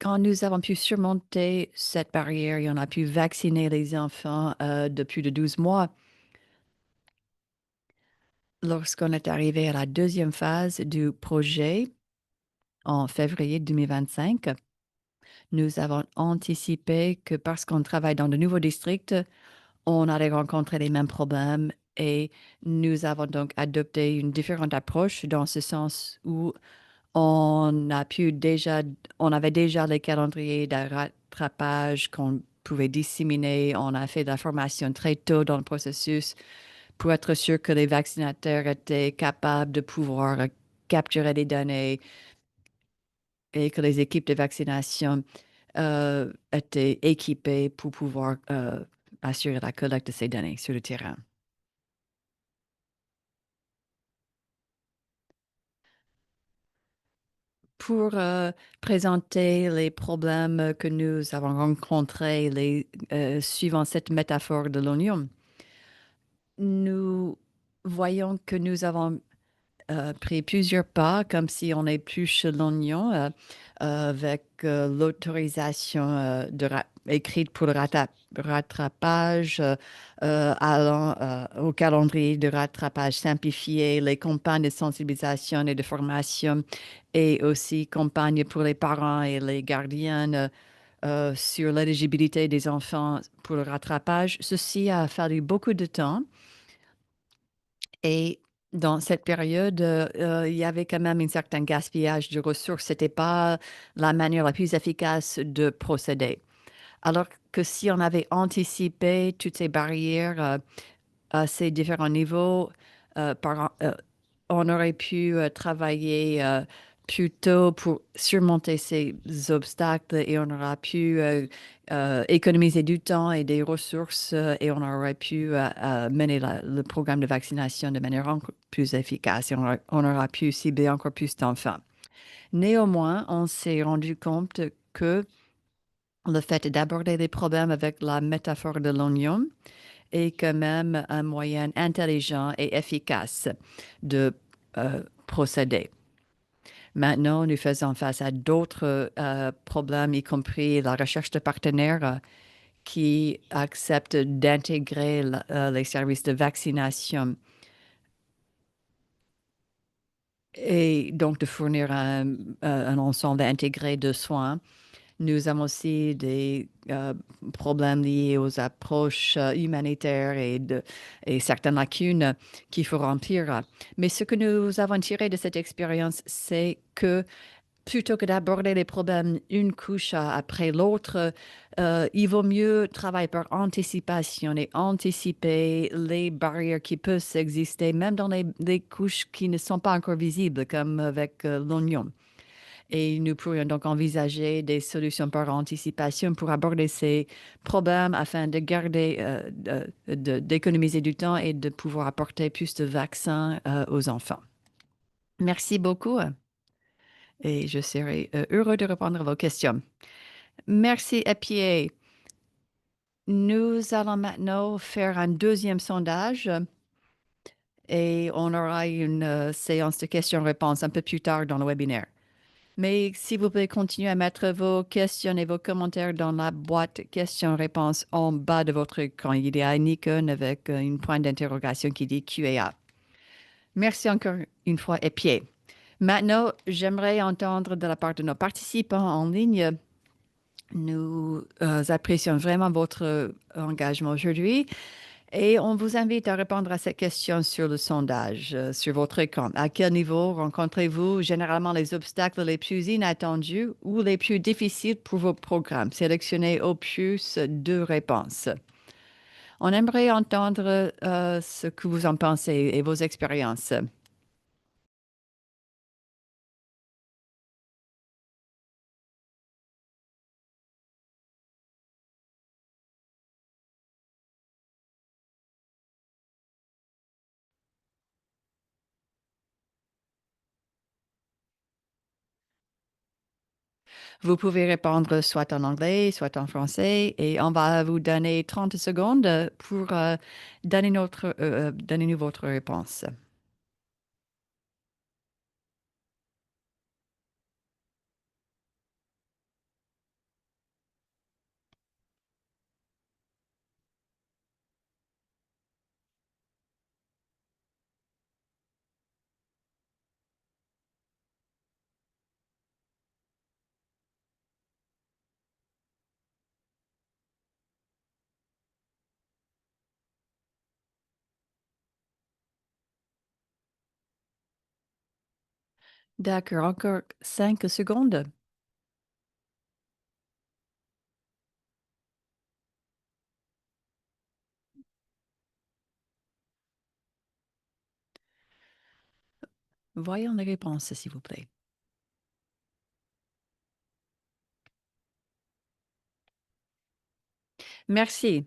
Quand nous avons pu surmonter cette barrière et on a pu vacciner les enfants de plus de 12 mois, lorsqu'on est arrivé à la deuxième phase du projet en février 2025, nous avons anticipé que parce qu'on travaille dans de nouveaux districts, on allait rencontrer les mêmes problèmes et nous avons donc adopté une différente approche dans ce sens où on avait déjà les calendriers de rattrapage qu'on pouvait disséminer. On a fait de la formation très tôt dans le processus pour être sûr que les vaccinateurs étaient capables de pouvoir capturer les données et que les équipes de vaccination étaient équipées pour pouvoir assurer la collecte de ces données sur le terrain. Pour présenter les problèmes que nous avons rencontrés, suivant cette métaphore de l'oignon, nous voyons que nous avons pris plusieurs pas, comme si on épluche l'oignon avec l'autorisation écrite pour le rattrapage, allant au calendrier de rattrapage simplifié, les campagnes de sensibilisation et de formation, et aussi campagnes pour les parents et les gardiens sur l'éligibilité des enfants pour le rattrapage. Ceci a fallu beaucoup de temps et dans cette période, il y avait quand même un certain gaspillage de ressources. Ce n'était pas la manière la plus efficace de procéder. Alors que si on avait anticipé toutes ces barrières à ces différents niveaux, on aurait pu travailler plus tôt pour surmonter ces obstacles et on aura pu économiser du temps et des ressources et on aurait pu mener le programme de vaccination de manière encore plus efficace et on aura pu cibler encore plus d'enfants. Néanmoins, on s'est rendu compte que le fait d'aborder les problèmes avec la métaphore de l'oignon est quand même un moyen intelligent et efficace de procéder. Maintenant, nous faisons face à d'autres problèmes, y compris la recherche de partenaires qui acceptent d'intégrer les services de vaccination et donc de fournir un ensemble intégré de soins. Nous avons aussi des problèmes liés aux approches humanitaires et certaines lacunes qu'il faut remplir. Mais ce que nous avons tiré de cette expérience, c'est que plutôt que d'aborder les problèmes une couche après l'autre, il vaut mieux travailler par anticipation et anticiper les barrières qui peuvent exister, même dans les couches qui ne sont pas encore visibles, comme avec l'oignon. Et nous pourrions donc envisager des solutions par anticipation pour aborder ces problèmes afin de garder, d'économiser du temps et de pouvoir apporter plus de vaccins aux enfants. Merci beaucoup et je serai heureux de répondre à vos questions. Merci, Epier. Nous allons maintenant faire un deuxième sondage et on aura une séance de questions-réponses un peu plus tard dans le webinaire. Mais s'il vous plaît, continuez à mettre vos questions et vos commentaires dans la boîte questions-réponses en bas de votre écran. Il y a une icône avec une point d'interrogation qui dit Q&A. Merci encore une fois, Epier. Maintenant, j'aimerais entendre de la part de nos participants en ligne. Nous apprécions vraiment votre engagement aujourd'hui et on vous invite à répondre à cette question sur le sondage, sur votre écran. À quel niveau rencontrez-vous généralement les obstacles les plus inattendus ou les plus difficiles pour vos programmes? Sélectionnez au plus deux réponses. On aimerait entendre ce que vous en pensez et vos expériences. Vous pouvez répondre soit en anglais, soit en français, et on va vous donner 30 secondes pour donner-nous votre réponse. D'accord, encore 5 secondes. Voyons les réponses, s'il vous plaît. Merci.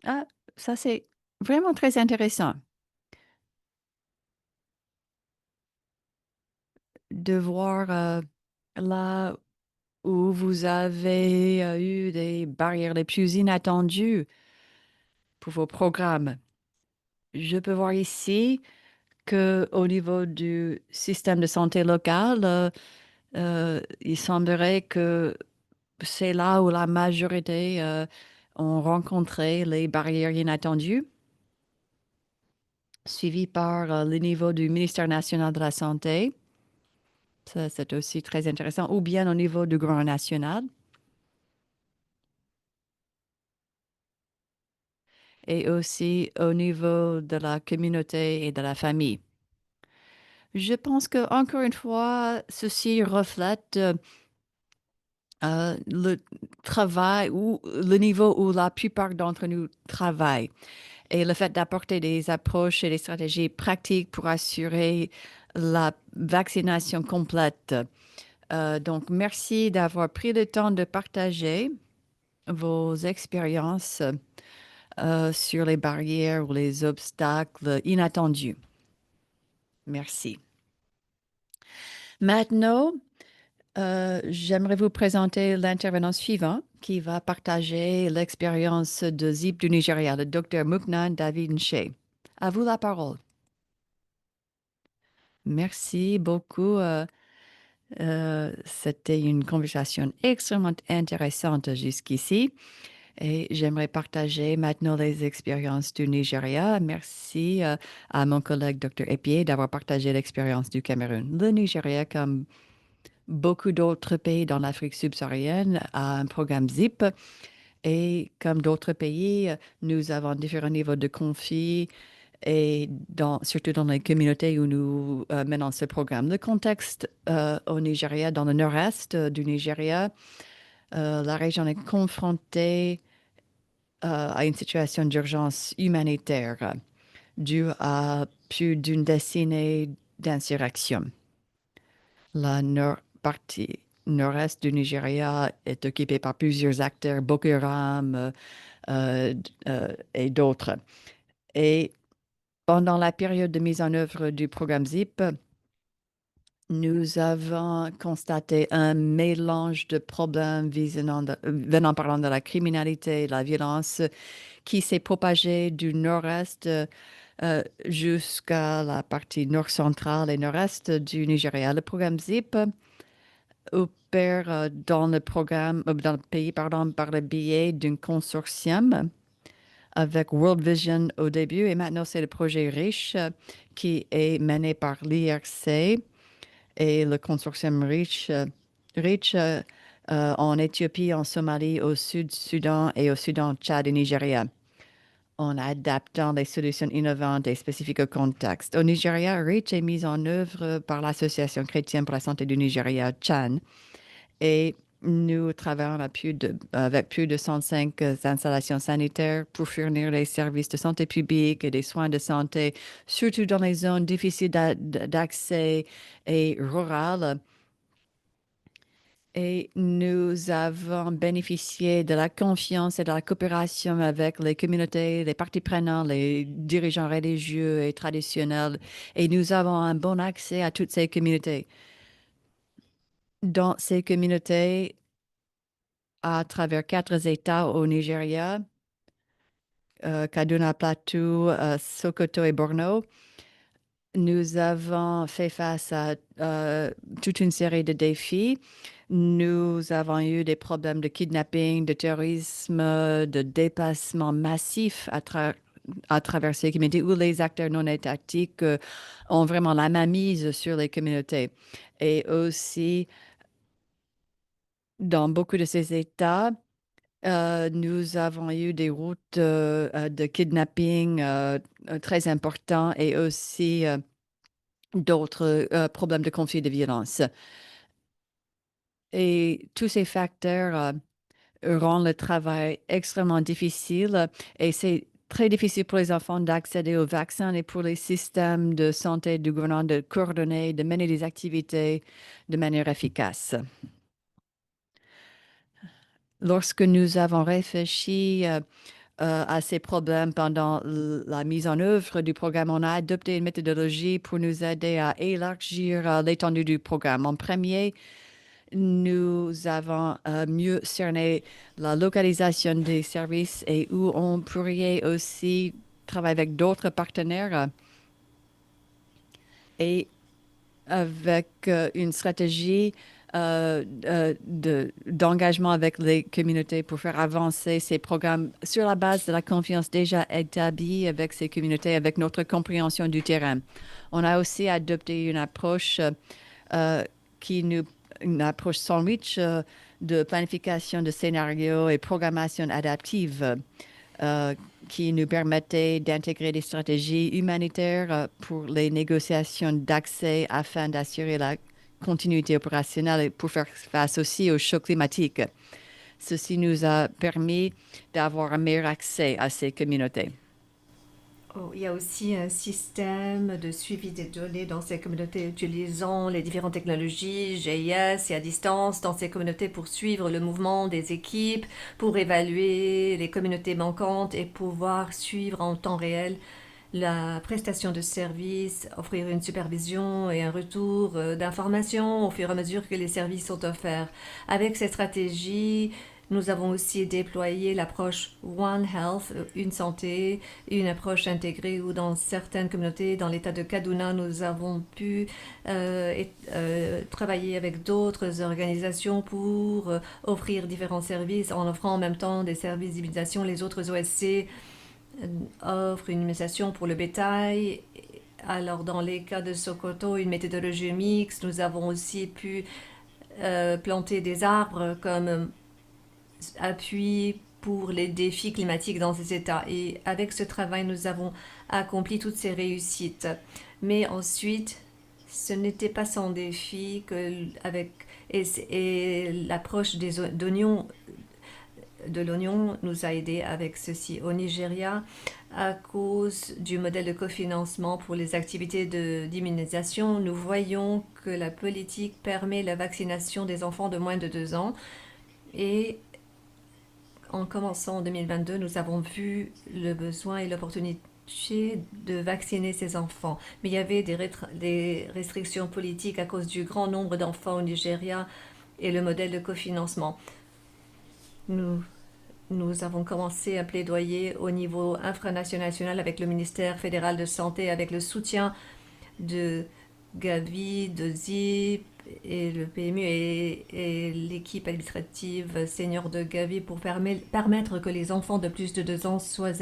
Ah, ça c'est vraiment très intéressant de voir là où vous avez eu des barrières les plus inattendues pour vos programmes. Je peux voir ici que au niveau du système de santé local, il semblerait que c'est là où la majorité ont rencontré les barrières inattendues, suivi par le niveau du ministère national de la Santé. Ça, c'est aussi très intéressant, ou bien au niveau du Grand National. et aussi au niveau de la communauté et de la famille. Je pense que, encore une fois, ceci reflète le travail ou le niveau où la plupart d'entre nous travaillent et le fait d'apporter des approches et des stratégies pratiques pour assurer la vaccination complète. Donc, merci d'avoir pris le temps de partager vos expériences sur les barrières ou les obstacles inattendus. Merci. Maintenant, j'aimerais vous présenter l'intervenant suivant qui va partager l'expérience de ZIP du Nigeria, le Dr Muknan David Nche. À vous la parole. Merci beaucoup. C'était une conversation extrêmement intéressante jusqu'ici et j'aimerais partager maintenant les expériences du Nigeria. Merci à mon collègue Dr Epier d'avoir partagé l'expérience du Cameroun. Le Nigeria, comme beaucoup d'autres pays dans l'Afrique subsaharienne, a un programme ZIP et comme d'autres pays, nous avons différents niveaux de conflits et surtout dans les communautés où nous menons ce programme. Le contexte au Nigeria, dans le nord-est du Nigeria, la région est confrontée à une situation d'urgence humanitaire due à plus d'une décennie d'insurrection. La partie nord-est du Nigeria est occupée par plusieurs acteurs, Boko Haram et d'autres. Et pendant la période de mise en œuvre du programme ZIP, nous avons constaté un mélange de problèmes venant parlant de la criminalité et la violence qui s'est propagé du nord-est jusqu'à la partie nord-centrale et nord-est du Nigeria. Le programme ZIP opère dans le pays par le biais d'un consortium avec World Vision au début et maintenant c'est le projet RICH qui est mené par l'IRC et le consortium RICH en Éthiopie, en Somalie, au Sud-Soudan et au Soudan, Tchad et Nigeria, en adaptant des solutions innovantes et spécifiques au contexte. Au Nigeria, REACH est mis en œuvre par l'Association chrétienne pour la santé du Nigeria, CHAN, et nous travaillons avec plus de 105 installations sanitaires pour fournir les services de santé publique et des soins de santé, surtout dans les zones difficiles d'accès et rurales. Et nous avons bénéficié de la confiance et de la coopération avec les communautés, les parties prenantes, les dirigeants religieux et traditionnels. Et nous avons un bon accès à toutes ces communautés. Dans ces communautés, à travers 4 États au Nigeria, Kaduna, Plateau, Sokoto et Borno, nous avons fait face à toute une série de défis. Nous avons eu des problèmes de kidnapping, de terrorisme, de déplacement massif à travers ces communautés où les acteurs non étatiques ont vraiment la mainmise sur les communautés. Et aussi, dans beaucoup de ces États, nous avons eu des routes de kidnapping très importants et aussi d'autres problèmes de conflit de violence. Et tous ces facteurs rendent le travail extrêmement difficile et c'est très difficile pour les enfants d'accéder aux vaccins et pour les systèmes de santé du gouvernement de coordonner, de mener des activités de manière efficace. Lorsque nous avons réfléchi à ces problèmes pendant la mise en œuvre du programme, on a adopté une méthodologie pour nous aider à élargir l'étendue du programme. En premier, nous avons mieux cerné la localisation des services et où on pourrait aussi travailler avec d'autres partenaires et avec une stratégie d'engagement avec les communautés pour faire avancer ces programmes sur la base de la confiance déjà établie avec ces communautés, avec notre compréhension du terrain. On a aussi adopté une approche une approche sandwich de planification de scénarios et programmation adaptive euh, qui nous permettait d'intégrer des stratégies humanitaires pour les négociations d'accès afin d'assurer la continuité opérationnelle et pour faire face aussi au choc climatique. Ceci nous a permis d'avoir un meilleur accès à ces communautés. Oh, il y a aussi un système de suivi des données dans ces communautés utilisant les différentes technologies, GIS et à distance dans ces communautés pour suivre le mouvement des équipes, pour évaluer les communautés manquantes et pouvoir suivre en temps réel la prestation de services, offrir une supervision et un retour d'informations au fur et à mesure que les services sont offerts. Avec ces stratégies, nous avons aussi déployé l'approche One Health, une santé, une approche intégrée où dans certaines communautés, dans l'état de Kaduna, nous avons pu travailler avec d'autres organisations pour offrir différents services en offrant en même temps des services d'immunisation. Les autres OSC offrent une immunisation pour le bétail. Alors dans les cas de Sokoto, une méthodologie mixte, nous avons aussi pu planter des arbres comme appui pour les défis climatiques dans ces États. Et avec ce travail, nous avons accompli toutes ces réussites. Mais ensuite, ce n'était pas sans défi que et l'approche de l'oignon nous a aidé avec ceci. Au Nigeria, à cause du modèle de cofinancement pour les activités d'immunisation, nous voyons que la politique permet la vaccination des enfants de moins de 2 ans et en commençant en 2022, nous avons vu le besoin et l'opportunité de vacciner ces enfants. Mais il y avait des restrictions politiques à cause du grand nombre d'enfants au Nigeria et le modèle de cofinancement. Nous, nous avons commencé à plaidoyer au niveau infranational avec le ministère fédéral de Santé, avec le soutien de Gavi, de ZIP et le PMU et l'équipe administrative senior de Gavi pour permettre que les enfants de plus de 2 ans soient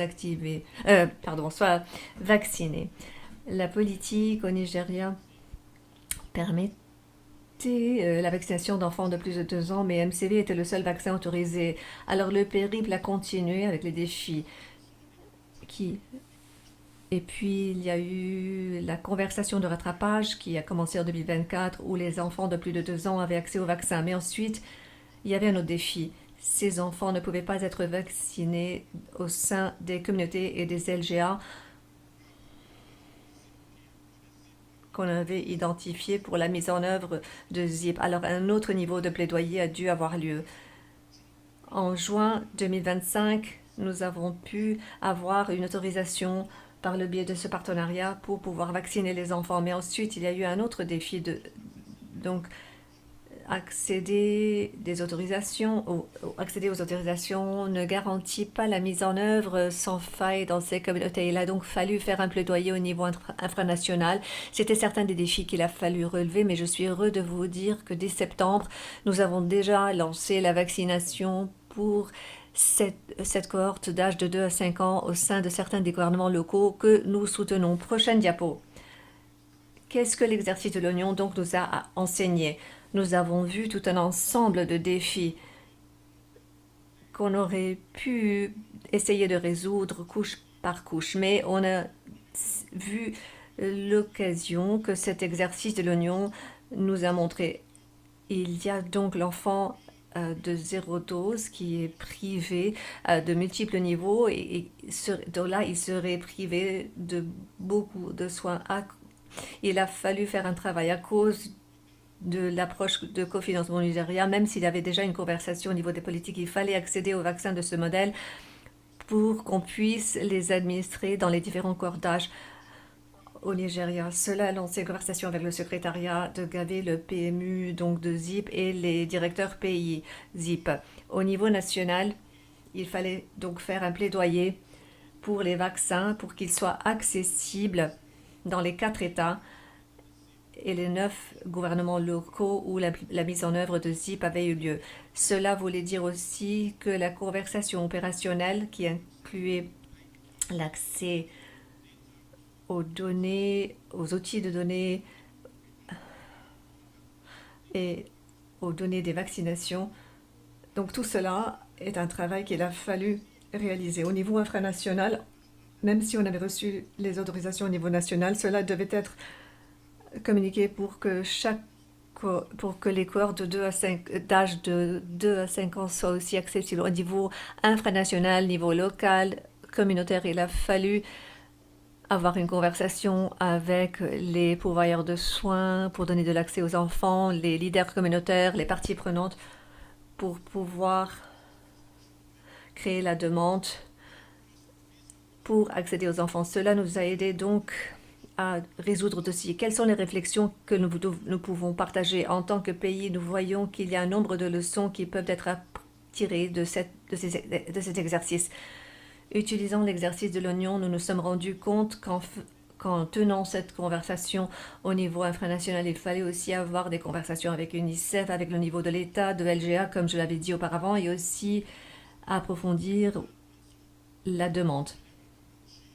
soient vaccinés. La politique au Nigeria permettait la vaccination d'enfants de plus de 2 ans, mais MCV était le seul vaccin autorisé. Alors le périple a continué avec les défis et puis, il y a eu la conversation de rattrapage qui a commencé en 2024 où les enfants de plus de 2 ans avaient accès au vaccin. Mais ensuite, il y avait un autre défi. Ces enfants ne pouvaient pas être vaccinés au sein des communautés et des LGA qu'on avait identifiés pour la mise en œuvre de ZIP. Alors, un autre niveau de plaidoyer a dû avoir lieu. En juin 2025, nous avons pu avoir une autorisation par le biais de ce partenariat pour pouvoir vacciner les enfants. Mais ensuite, il y a eu un autre défi donc accéder aux autorisations ne garantit pas la mise en œuvre sans faille dans ces communautés. Il a donc fallu faire un plaidoyer au niveau infranational. C'était certains des défis qu'il a fallu relever, mais je suis heureux de vous dire que dès septembre, nous avons déjà lancé la vaccination pour cette cohorte d'âge de 2 à 5 ans au sein de certains des gouvernements locaux que nous soutenons. Prochaine diapo. Qu'est-ce que l'exercice de l'oignon donc nous a enseigné? Nous avons vu tout un ensemble de défis qu'on aurait pu essayer de résoudre couche par couche, mais on a vu l'occasion que cet exercice de l'oignon nous a montré. Il y a donc l'enfant de 0 dose qui est privé de multiples niveaux et là il serait privé de beaucoup de soins. Il a fallu faire un travail à cause de l'approche de cofinancement nigérien, même s'il y avait déjà une conversation au niveau des politiques, il fallait accéder aux vaccins de ce modèle pour qu'on puisse les administrer dans les différents corps d'âge au Nigeria. Cela a lancé une conversation avec le secrétariat de Gavi, le PMU, donc de ZIP, et les directeurs pays ZIP. Au niveau national, il fallait donc faire un plaidoyer pour les vaccins, pour qu'ils soient accessibles dans les 4 États et les 9 gouvernements locaux où la mise en œuvre de ZIP avait eu lieu. Cela voulait dire aussi que la conversation opérationnelle qui incluait l'accès aux données, aux outils de données et aux données des vaccinations. Donc tout cela est un travail qu'il a fallu réalisé. Au niveau infranational, même si on avait reçu les autorisations au niveau national, cela devait être communiqué pour que les cohortes d'âge de 2 à 5 ans soient aussi accessibles au niveau infranational, niveau local, communautaire. Il a fallu avoir une conversation avec les pourvoyeurs de soins pour donner de l'accès aux enfants, les leaders communautaires, les parties prenantes, pour pouvoir créer la demande pour accéder aux enfants. Cela nous a aidé donc à résoudre aussi. Quelles sont les réflexions que nous pouvons partager en tant que pays? Nous voyons qu'il y a un nombre de leçons qui peuvent être tirées de cet exercice. Utilisant l'exercice de l'oignon, nous nous sommes rendus compte qu'en tenant cette conversation au niveau infranational, il fallait aussi avoir des conversations avec UNICEF, avec le niveau de l'État, de LGA, comme je l'avais dit auparavant, et aussi approfondir la demande.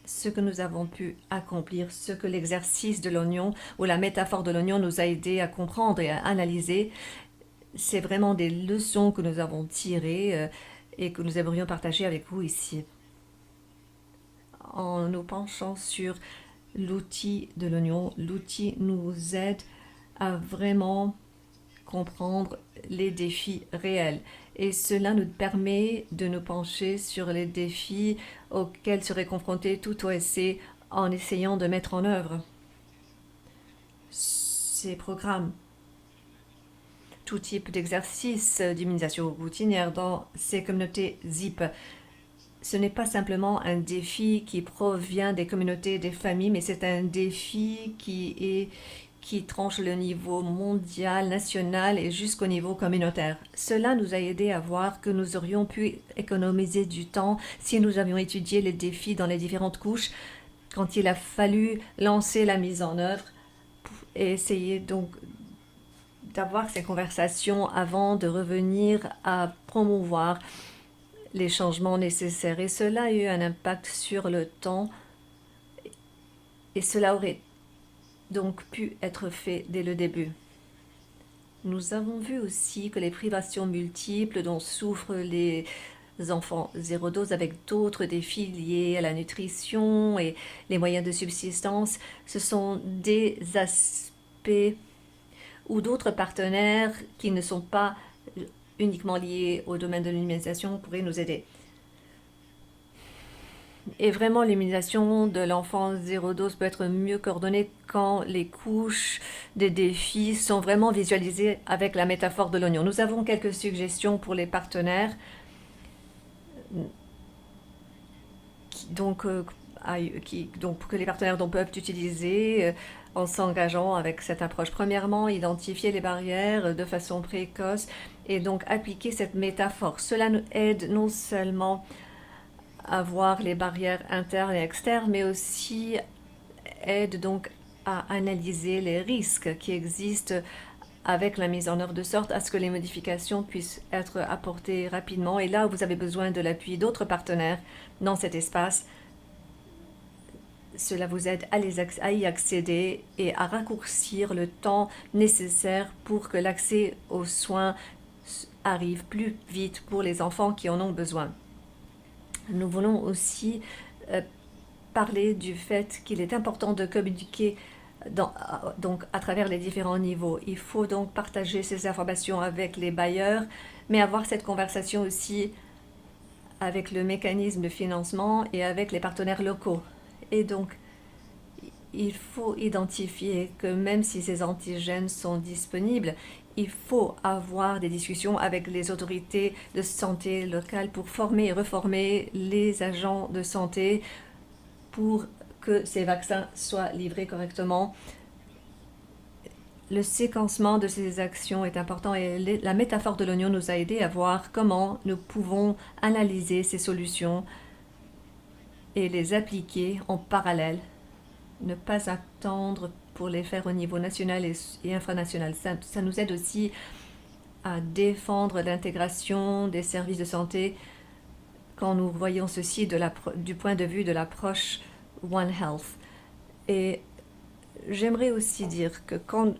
Ce que nous avons pu accomplir, ce que l'exercice de l'oignon ou la métaphore de l'oignon nous a aidé à comprendre et à analyser, c'est vraiment des leçons que nous avons tirées et que nous aimerions partager avec vous ici. En nous penchant sur l'outil de l'oignon, l'outil nous aide à vraiment comprendre les défis réels. Et cela nous permet de nous pencher sur les défis auxquels serait confronté tout OSC en essayant de mettre en œuvre ces programmes. Tout type d'exercice d'immunisation routinière dans ces communautés ZIP. Ce n'est pas simplement un défi qui provient des communautés, des familles, mais c'est un défi qui tranche le niveau mondial, national et jusqu'au niveau communautaire. Cela nous a aidé à voir que nous aurions pu économiser du temps si nous avions étudié les défis dans les différentes couches quand il a fallu lancer la mise en œuvre et essayer donc d'avoir ces conversations avant de revenir à promouvoir les changements nécessaires. Et cela a eu un impact sur le temps et cela aurait donc pu être fait dès le début. Nous avons vu aussi que les privations multiples dont souffrent les enfants zéro dose avec d'autres défis liés à la nutrition et les moyens de subsistance, ce sont des aspects ou d'autres partenaires qui ne sont pas uniquement liés au domaine de l'immunisation pourraient nous aider. Et vraiment, l'immunisation de l'enfant zéro dose peut être mieux coordonnée quand les couches des défis sont vraiment visualisées avec la métaphore de l'oignon. Nous avons quelques suggestions pour les partenaires que les partenaires peuvent utiliser en s'engageant avec cette approche. Premièrement, identifier les barrières de façon précoce et donc appliquer cette métaphore. Cela nous aide non seulement à voir les barrières internes et externes, mais aussi aide donc à analyser les risques qui existent avec la mise en œuvre de sorte à ce que les modifications puissent être apportées rapidement. Et là où vous avez besoin de l'appui d'autres partenaires dans cet espace, cela vous aide à y accéder et à raccourcir le temps nécessaire pour que l'accès aux soins arrive plus vite pour les enfants qui en ont besoin. Nous voulons aussi parler du fait qu'il est important de communiquer donc à travers les différents niveaux. Il faut donc partager ces informations avec les bailleurs, mais avoir cette conversation aussi avec le mécanisme de financement et avec les partenaires locaux. Et donc, il faut identifier que même si ces antigènes sont disponibles, il faut avoir des discussions avec les autorités de santé locales pour former et reformer les agents de santé pour que ces vaccins soient livrés correctement. Le séquencement de ces actions est important et la métaphore de l'oignon nous a aidé à voir comment nous pouvons analyser ces solutions et les appliquer en parallèle. Ne pas attendre pour les faire au niveau national et infranational. Ça nous aide aussi à défendre l'intégration des services de santé quand nous voyons ceci du point de vue de l'approche One Health. Et j'aimerais aussi dire que quand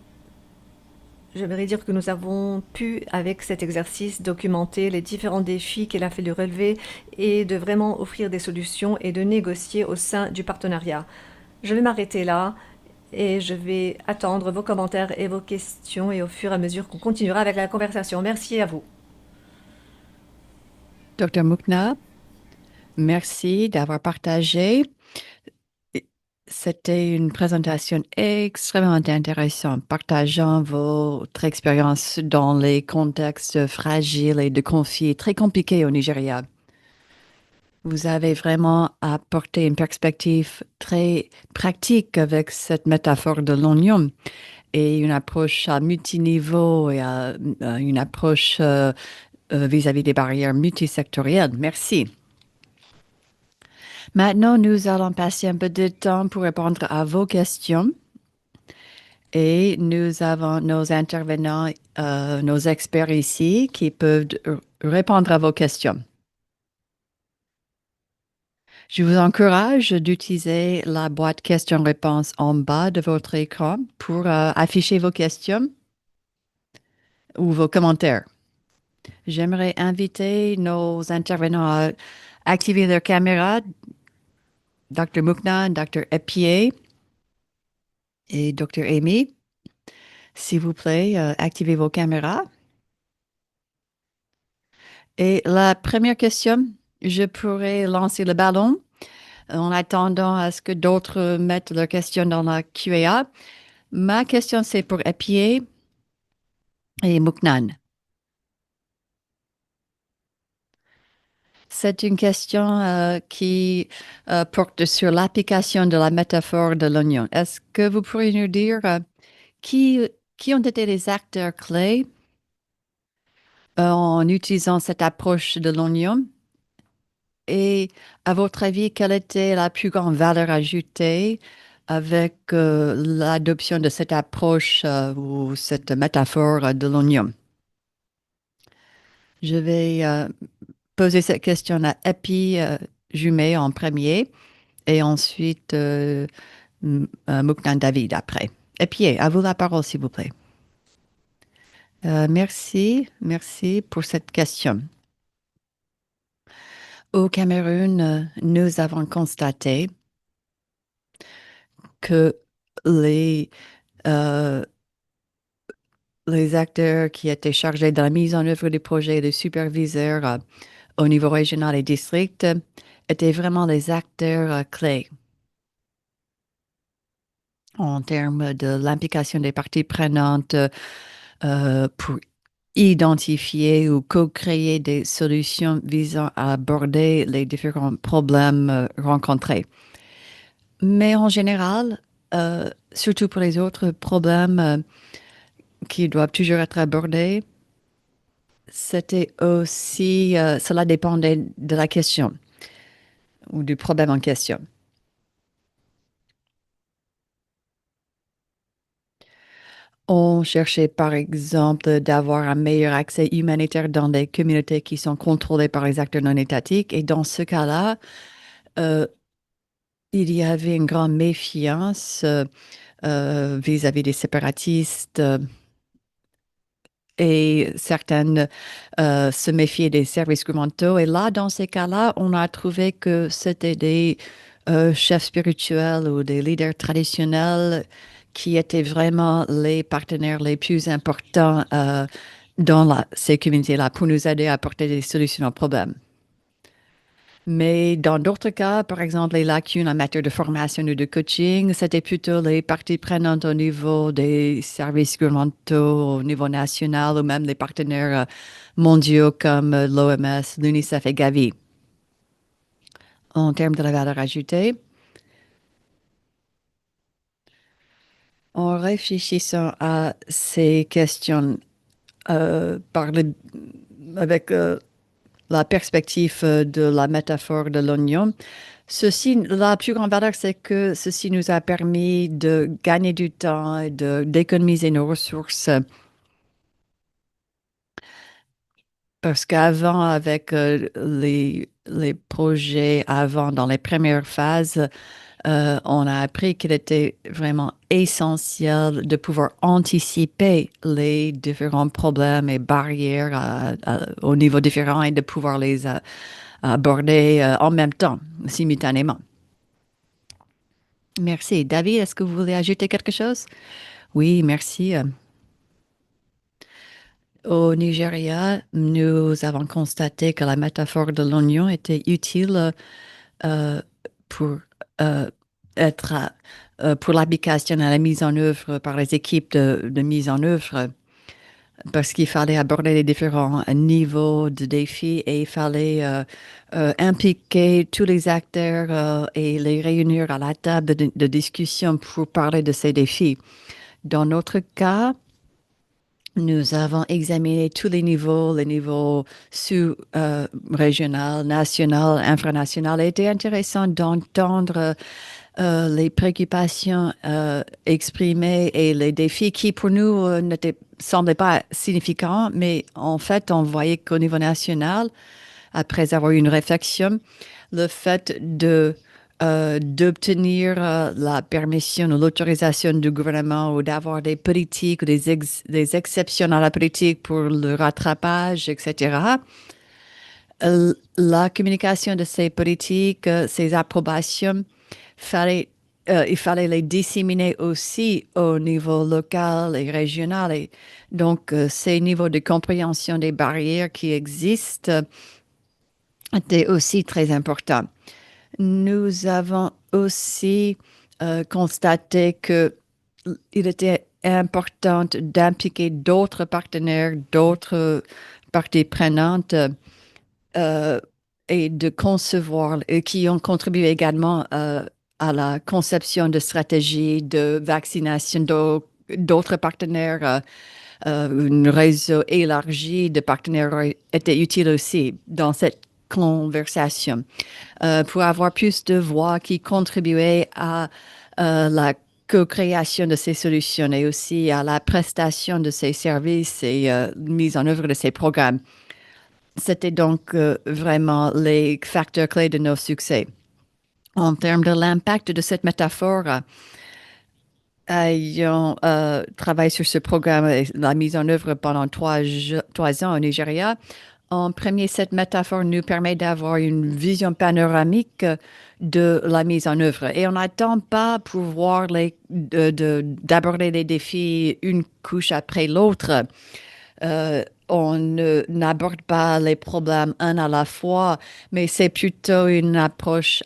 J'aimerais dire que nous avons pu, avec cet exercice, documenter les différents défis qu'il a fallu relever et de vraiment offrir des solutions et de négocier au sein du partenariat. Je vais m'arrêter là et je vais attendre vos commentaires et vos questions et au fur et à mesure qu'on continuera avec la conversation. Merci à vous. Dr. Mukna, merci d'avoir partagé. C'était une présentation extrêmement intéressante, partageant votre expérience dans les contextes fragiles et de conflits très compliqués au Nigeria. Vous avez vraiment apporté une perspective très pratique avec cette métaphore de l'oignon et une approche à multiniveau et une approche vis-à-vis des barrières multisectorielles. Merci. Maintenant, nous allons passer un peu de temps pour répondre à vos questions. Et nous avons nos intervenants, nos experts ici qui peuvent répondre à vos questions. Je vous encourage d'utiliser la boîte questions-réponses en bas de votre écran pour afficher vos questions ou vos commentaires. J'aimerais inviter nos intervenants à activer leur caméra, Dr. Mukna, Dr. Epier et Dr. Amy. S'il vous plaît, activez vos caméras. Et la première question, je pourrais lancer le ballon en attendant à ce que d'autres mettent leurs questions dans la Q&A. Ma question, c'est pour Epier et Muknan. C'est une question qui porte sur l'application de la métaphore de l'oignon. Est-ce que vous pourriez nous dire qui, qui ont été les acteurs clés en utilisant cette approche de l'oignon? Et à votre avis, quelle était la plus grande valeur ajoutée avec l'adoption de cette approche ou cette métaphore de l'oignon? Je vais poser cette question à Epi Jumet en premier et ensuite Muknan David après. Epi, à vous la parole, s'il vous plaît. Merci pour cette question. Au Cameroun, nous avons constaté que les, euh, les acteurs qui étaient chargés de la mise en œuvre des projets, les superviseurs au niveau régional et district, étaient vraiment les acteurs clés en termes de l'implication des parties prenantes pour identifier ou co-créer des solutions visant à aborder les différents problèmes rencontrés. Mais en général, surtout pour les autres problèmes qui doivent toujours être abordés, c'était aussi, cela dépendait de la question ou du problème en question. On cherchait par exemple d'avoir un meilleur accès humanitaire dans des communautés qui sont contrôlées par les acteurs non étatiques. Et dans ce cas-là, euh, il y avait une grande méfiance vis-à-vis des séparatistes et certaines se méfiaient des services gouvernementaux. Et là, dans ces cas-là, on a trouvé que c'était des chefs spirituels ou des leaders traditionnels qui étaient vraiment les partenaires les plus importants dans ces communautés-là pour nous aider à apporter des solutions aux problèmes. Mais dans d'autres cas, par exemple, les lacunes en matière de formation ou de coaching, c'était plutôt les parties prenantes au niveau des services gouvernementaux, au niveau national ou même les partenaires mondiaux comme l'OMS, l'UNICEF et Gavi. En termes de la valeur ajoutée, en réfléchissant à ces questions avec la perspective de la métaphore de l'oignon, la plus grande valeur, c'est que ceci nous a permis de gagner du temps et d'économiser nos ressources. Parce qu'avant, avec les projets avant, dans les premières phases, On a appris qu'il était vraiment essentiel de pouvoir anticiper les différents problèmes et barrières au niveau différent et de pouvoir les aborder en même temps, simultanément. Merci. David, est-ce que vous voulez ajouter quelque chose? Oui, merci. Au Nigeria, nous avons constaté que la métaphore de l'oignon était utile euh, pour euh, être pour l'application à la mise en œuvre par les équipes de mise en œuvre, parce qu'il fallait aborder les différents niveaux de défis et il fallait impliquer tous les acteurs et les réunir à la table de discussion pour parler de ces défis. Dans notre cas, nous avons examiné tous les niveaux sous-régional, national, infranational. Il était intéressant d'entendre les préoccupations exprimées et les défis qui, pour nous, ne semblaient pas significants, mais en fait, on voyait qu'au niveau national, après avoir eu une réflexion, le fait d'obtenir la permission ou l'autorisation du gouvernement ou d'avoir des politiques ou des exceptions à la politique pour le rattrapage, etc. La communication de ces politiques, ces approbations, il fallait les disséminer aussi au niveau local et régional. Et donc, ces niveaux de compréhension des barrières qui existent étaient aussi très importants. Nous avons aussi constaté qu'il était important d'impliquer d'autres partenaires, d'autres parties prenantes et de concevoir, qui ont contribué également à la conception de stratégies de vaccination d'autres partenaires. Un réseau élargi de partenaires était utile aussi dans cette conversation pour avoir plus de voix qui contribuaient à la co-création de ces solutions et aussi à la prestation de ces services et mise en œuvre de ces programmes. C'était donc vraiment les facteurs clés de nos succès. En termes de l'impact de cette métaphore, ayant travaillé sur ce programme et la mise en œuvre pendant 3 ans au Nigeria, en premier, cette métaphore nous permet d'avoir une vision panoramique de la mise en œuvre. Et on n'attend pas pour voir d'aborder les défis une couche après l'autre. On n'aborde pas les problèmes un à la fois, mais c'est plutôt une approche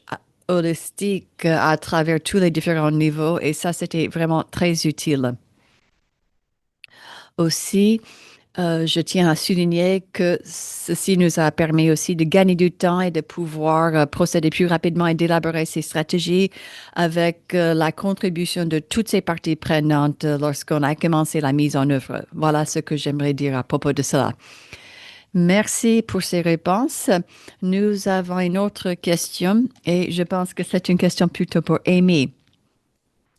holistique à travers tous les différents niveaux. Et ça, c'était vraiment très utile. Aussi, je tiens à souligner que ceci nous a permis aussi de gagner du temps et de pouvoir procéder plus rapidement et d'élaborer ces stratégies avec la contribution de toutes ces parties prenantes lorsqu'on a commencé la mise en œuvre. Voilà ce que j'aimerais dire à propos de cela. Merci pour ces réponses. Nous avons une autre question et je pense que c'est une question plutôt pour Amy.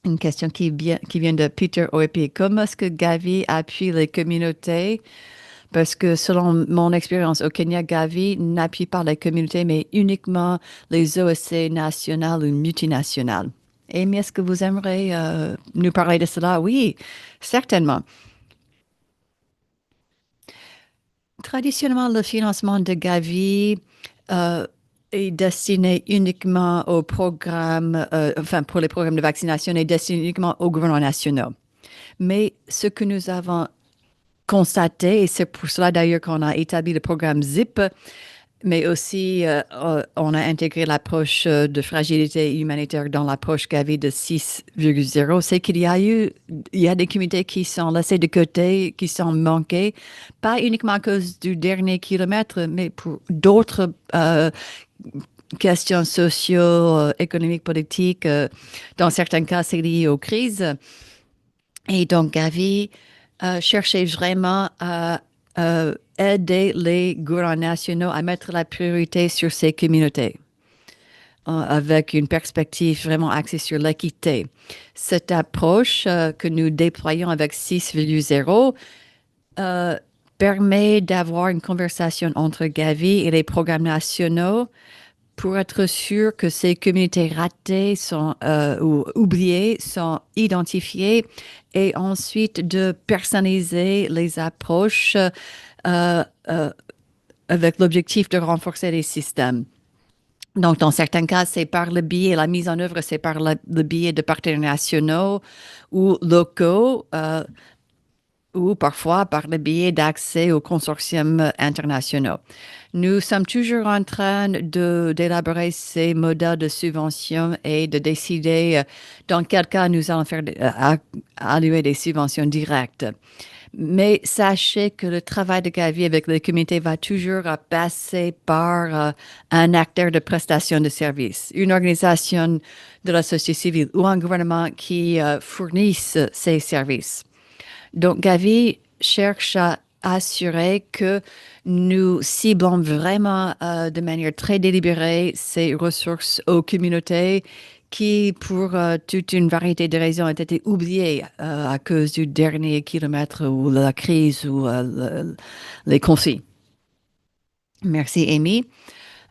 Une question qui vient de Peter O.E.P. Comment est-ce que Gavi appuie les communautés? Parce que selon mon expérience au Kenya, Gavi n'appuie pas les communautés, mais uniquement les OSC nationales ou multinationales. Amy, est-ce que vous aimeriez nous parler de cela? Oui, certainement. Traditionnellement, le financement de Gavi est destiné uniquement aux programmes, pour les programmes de vaccination, est destiné uniquement aux gouvernements nationaux. Mais ce que nous avons constaté, et c'est pour cela d'ailleurs qu'on a établi le programme ZIP, mais aussi on a intégré l'approche de fragilité humanitaire dans l'approche Gavi de 6,0, c'est qu'il y a des communautés qui sont laissées de côté, qui sont manquées, pas uniquement à cause du dernier kilomètre, mais pour d'autres questions socio-économiques, politiques. Dans certains cas, c'est lié aux crises. Et donc, Gavi cherchait vraiment à aider les gouvernements nationaux à mettre la priorité sur ces communautés avec une perspective vraiment axée sur l'équité. Cette approche que nous déployons avec 6,0 permet d'avoir une conversation entre Gavi et les programmes nationaux pour être sûr que ces communautés ratées ou oubliées sont identifiées et ensuite de personnaliser les approches euh, euh, avec l'objectif de renforcer les systèmes. Donc, dans certains cas, c'est par le biais, la mise en œuvre, c'est par le biais de partenaires nationaux ou locaux, ou parfois par le biais d'accès aux consortiums internationaux. Nous sommes toujours en train d'élaborer ces modèles de subvention et de décider dans quel cas nous allons allouer des subventions directes. Mais sachez que le travail de Gavi avec les communautés va toujours passer par un acteur de prestation de services, une organisation de la société civile ou un gouvernement qui fournisse ces services. Donc, Gavi cherche à assurer que nous ciblons vraiment de manière très délibérée ces ressources aux communautés qui, pour toute une variété de raisons, ont été oubliées à cause du dernier kilomètre ou la crise ou les conflits. Merci, Amy.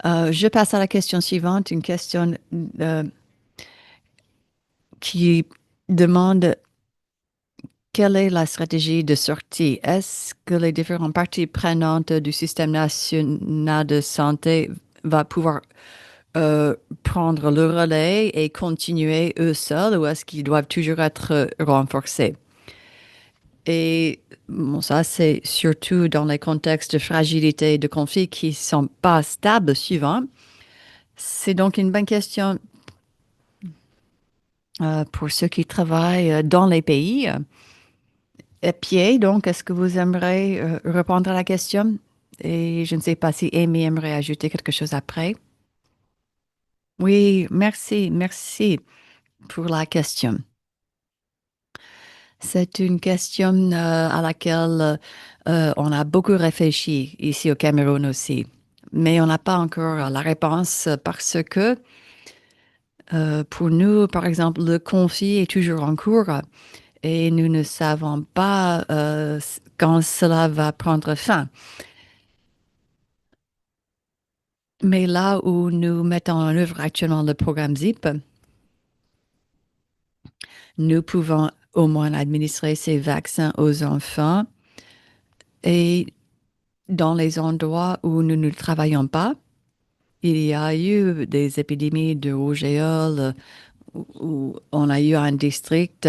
Je passe à la question suivante, une question euh, qui demande quelle est la stratégie de sortie? Est-ce que les différentes parties prenantes du système national de santé va pouvoir prendre le relais et continuer eux seuls ou est-ce qu'ils doivent toujours être renforcés? Et bon, ça, c'est surtout dans les contextes de fragilité et de conflits qui ne sont pas stables souvent. C'est donc une bonne question pour ceux qui travaillent dans les pays. Pierre, donc, est-ce que vous aimeriez répondre à la question? Et je ne sais pas si Amy aimerait ajouter quelque chose après. Oui, merci pour la question. C'est une question à laquelle on a beaucoup réfléchi ici au Cameroun aussi, mais on n'a pas encore la réponse parce que pour nous, par exemple, le conflit est toujours en cours et nous ne savons pas quand cela va prendre fin. Mais là où nous mettons en œuvre actuellement le programme ZIP, nous pouvons au moins administrer ces vaccins aux enfants et dans les endroits où nous ne travaillons pas, il y a eu des épidémies de rougeole où on a eu un district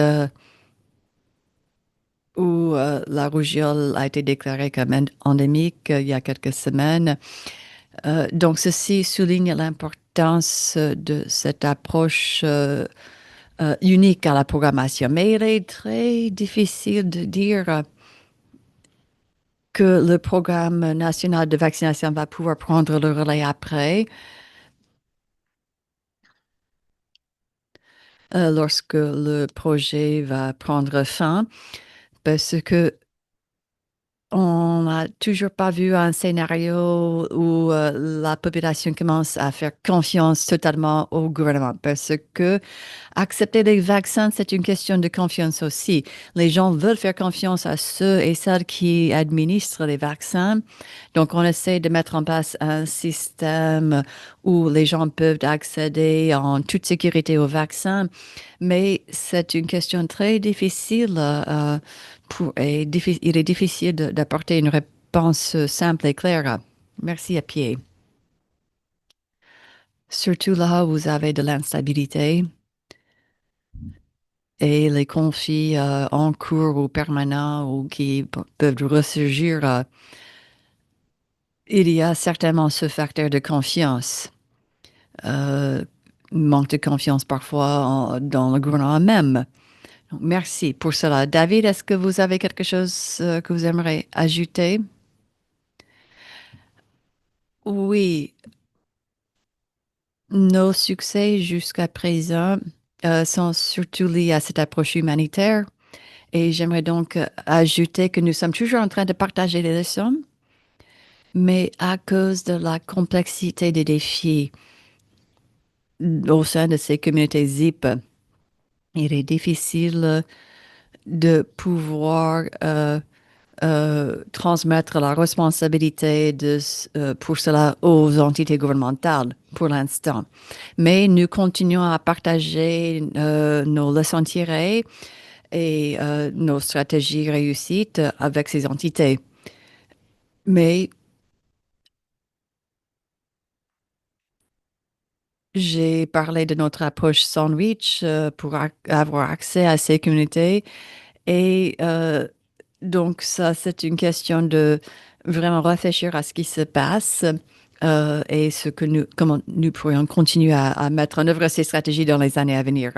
où la rougeole a été déclarée comme endémique il y a quelques semaines. Donc, ceci souligne l'importance de cette approche unique à la programmation. Mais il est très difficile de dire que le programme national de vaccination va pouvoir prendre le relais après, lorsque le projet va prendre fin, parce que on n'a toujours pas vu un scénario où la population commence à faire confiance totalement au gouvernement parce que accepter les vaccins, c'est une question de confiance aussi. Les gens veulent faire confiance à ceux et celles qui administrent les vaccins. Donc, on essaie de mettre en place un système où les gens peuvent accéder en toute sécurité aux vaccins. Mais c'est une question très difficile il est difficile d'apporter une réponse simple et claire. Merci à pied. Surtout là où vous avez de l'instabilité et les conflits en cours ou permanents ou qui peuvent ressurgir, il y a certainement ce facteur de confiance. Euh, Manque de confiance parfois dans le gouvernement même. Donc, merci pour cela. David, est-ce que vous avez quelque chose que vous aimeriez ajouter? Oui, nos succès jusqu'à présent sont surtout liés à cette approche humanitaire. Et j'aimerais donc ajouter que nous sommes toujours en train de partager les leçons, mais à cause de la complexité des défis au sein de ces communautés ZIP, il est difficile de pouvoir transmettre la responsabilité pour cela aux entités gouvernementales pour l'instant. Mais nous continuons à partager nos leçons tirées et nos stratégies réussites avec ces entités. Mais j'ai parlé de notre approche sandwich pour avoir accès à ces communautés. Et donc, ça, c'est une question de vraiment réfléchir à ce qui se passe et comment nous pourrions continuer à mettre en œuvre ces stratégies dans les années à venir.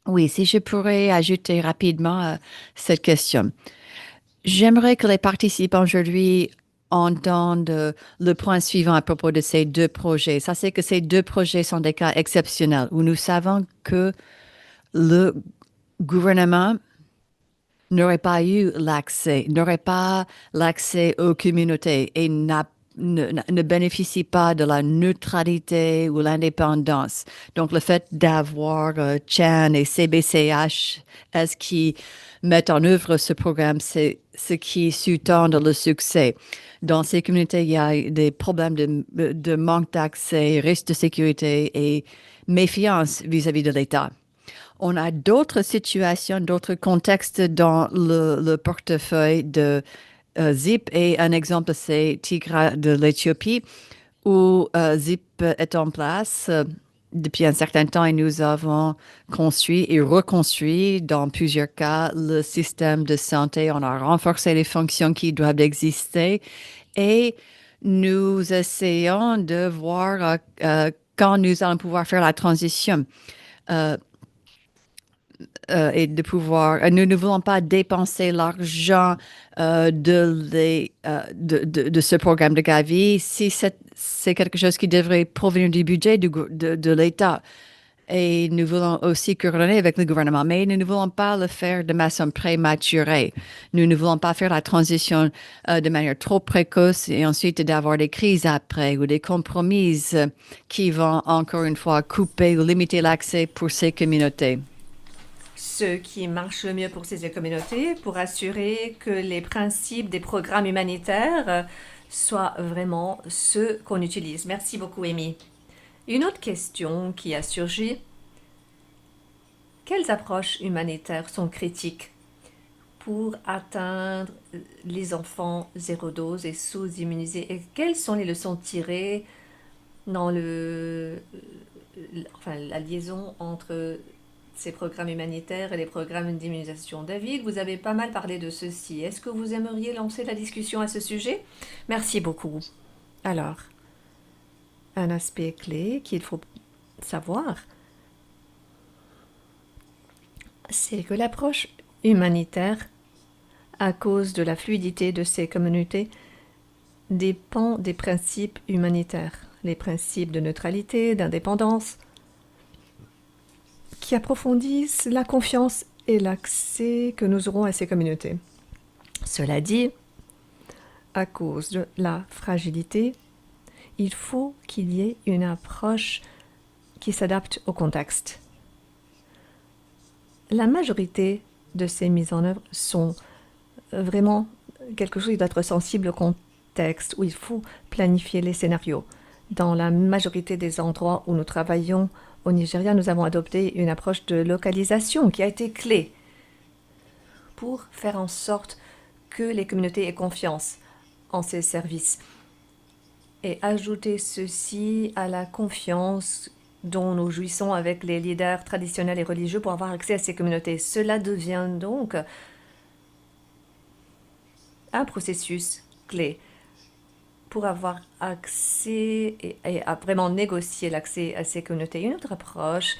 Oui, si je pourrais ajouter rapidement cette question. J'aimerais que les participants aujourd'hui entendent le point suivant à propos de ces deux projets. Ça, c'est que ces deux projets sont des cas exceptionnels où nous savons que le gouvernement n'aurait pas l'accès aux communautés et ne bénéficie pas de la neutralité ou l'indépendance. Donc, le fait d'avoir Chan et CBCH, est-ce qui mettent en œuvre ce programme, c'est ce qui sous-tend le succès. Dans ces communautés, il y a des problèmes de manque d'accès, risque de sécurité et méfiance vis-à-vis de l'État. On a d'autres situations, d'autres contextes dans le portefeuille de Zip et un exemple, c'est Tigra de l'Éthiopie où Zip est en place depuis un certain temps et nous avons construit et reconstruit dans plusieurs cas le système de santé. On a renforcé les fonctions qui doivent exister et nous essayons de voir quand nous allons pouvoir faire la transition. Euh, et de pouvoir. Nous ne voulons pas dépenser l'argent de ce programme de Gavi si c'est quelque chose qui devrait provenir du budget de l'État. Et nous voulons aussi coordonner avec le gouvernement, mais nous ne voulons pas le faire de façon prématurée. Nous ne voulons pas faire la transition de manière trop précoce et ensuite d'avoir des crises après ou des compromis qui vont encore une fois couper ou limiter l'accès pour ces communautés. Ce qui marche le mieux pour ces communautés, pour assurer que les principes des programmes humanitaires soient vraiment ceux qu'on utilise. Merci beaucoup, Amy. Une autre question qui a surgi. Quelles approches humanitaires sont critiques pour atteindre les enfants zéro dose et sous-immunisés? Et quelles sont les leçons tirées dans la liaison entre ces programmes humanitaires et les programmes d'immunisation? David, vous avez pas mal parlé de ceci. Est-ce que vous aimeriez lancer la discussion à ce sujet? Merci beaucoup. Alors, un aspect clé qu'il faut savoir, c'est que l'approche humanitaire, à cause de la fluidité de ces communautés, dépend des principes humanitaires, les principes de neutralité, d'indépendance, qui approfondissent la confiance et l'accès que nous aurons à ces communautés. Cela dit, à cause de la fragilité, il faut qu'il y ait une approche qui s'adapte au contexte. La majorité de ces mises en œuvre sont vraiment quelque chose qui doit être sensible au contexte, où il faut planifier les scénarios. Dans la majorité des endroits où nous travaillons au Nigeria, nous avons adopté une approche de localisation qui a été clé pour faire en sorte que les communautés aient confiance en ces services et ajouter ceci à la confiance dont nous jouissons avec les leaders traditionnels et religieux pour avoir accès à ces communautés. Cela devient donc un processus clé pour avoir accès et à vraiment négocier l'accès à ces communautés. Une autre approche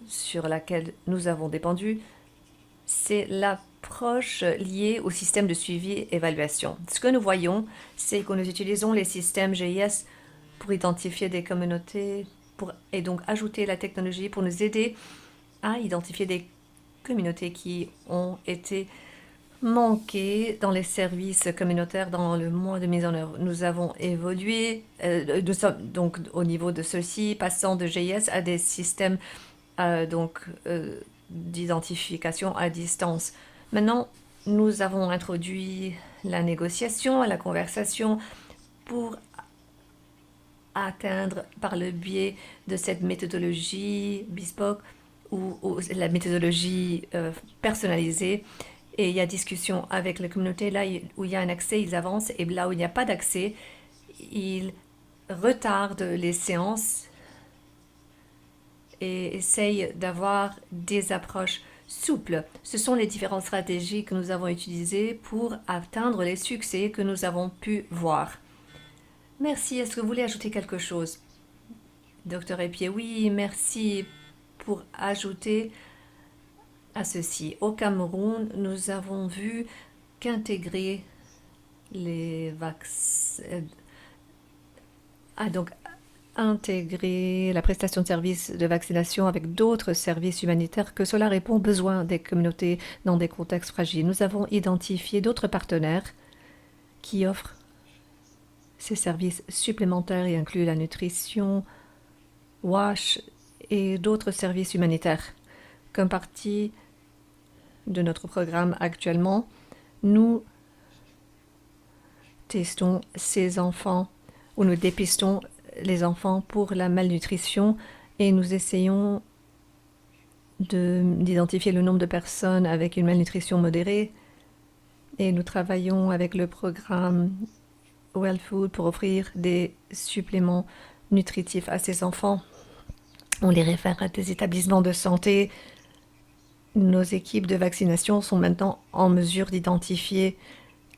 sur laquelle nous avons dépendu, c'est l'approche liée au système de suivi-évaluation. Ce que nous voyons, c'est que nous utilisons les systèmes GIS pour identifier des communautés et donc ajouter la technologie pour nous aider à identifier des communautés qui ont été manquées dans les services communautaires dans le mois de mise en œuvre. Nous avons évolué donc au niveau de ceci, passant de GIS à des systèmes d'identification à distance. Maintenant, nous avons introduit la négociation, la conversation pour atteindre par le biais de cette méthodologie bespoke ou la méthodologie personnalisée. Et il y a discussion avec la communauté. Là où il y a un accès, ils avancent. Et là où il n'y a pas d'accès, ils retardent les séances et essayent d'avoir des approches souples. Ce sont les différentes stratégies que nous avons utilisées pour atteindre les succès que nous avons pu voir. Merci. Est-ce que vous voulez ajouter quelque chose, Docteur Epier? Oui, merci pour ajouter à ceci. Au Cameroun, nous avons vu qu'intégrer les vaccins... donc intégrer la prestation de services de vaccination avec d'autres services humanitaires, que cela répond aux besoins des communautés dans des contextes fragiles. Nous avons identifié d'autres partenaires qui offrent ces services supplémentaires et incluent la nutrition, WASH et d'autres services humanitaires. Comme partie de notre programme actuellement, nous testons ces enfants ou nous dépistons les enfants pour la malnutrition et nous essayons d'identifier le nombre de personnes avec une malnutrition modérée et nous travaillons avec le programme Well Food pour offrir des suppléments nutritifs à ces enfants. On les réfère à des établissements de santé. Nos équipes de vaccination sont maintenant en mesure d'identifier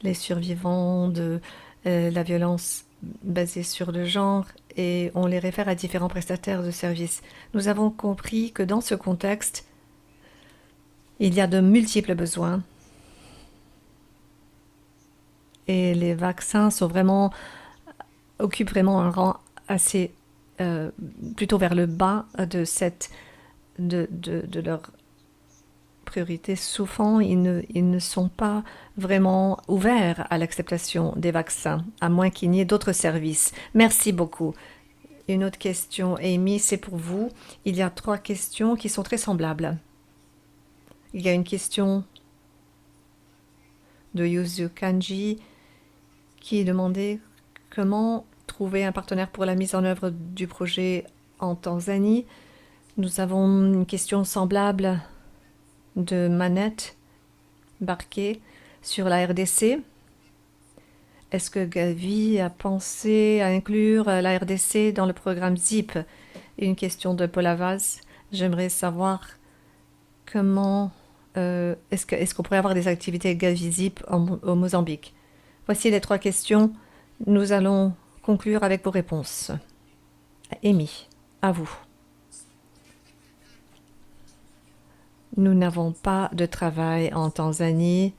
les survivants de la violence basée sur le genre et on les réfère à différents prestataires de services. Nous avons compris que dans ce contexte, il y a de multiples besoins et les vaccins occupent vraiment un rang assez plutôt vers le bas de leur priorité. Souvent, ils ne sont pas vraiment ouverts à l'acceptation des vaccins, à moins qu'il n'y ait d'autres services. Merci beaucoup. Une autre question, Amy, c'est pour vous. Il y a 3 questions qui sont très semblables. Il y a une question de Yuzu Kanji qui demandait comment trouver un partenaire pour la mise en œuvre du projet en Tanzanie. Nous avons une question semblable de Manette Barquet sur la RDC. Est-ce que Gavi a pensé à inclure la RDC dans le programme ZIP? Une question de Paul Avaz. J'aimerais savoir comment est-ce qu'on pourrait avoir des activités Gavi ZIP au Mozambique. Voici les 3 questions. Nous allons conclure avec vos réponses. Amy, à vous. Nous n'avons pas de travail en Tanzanie.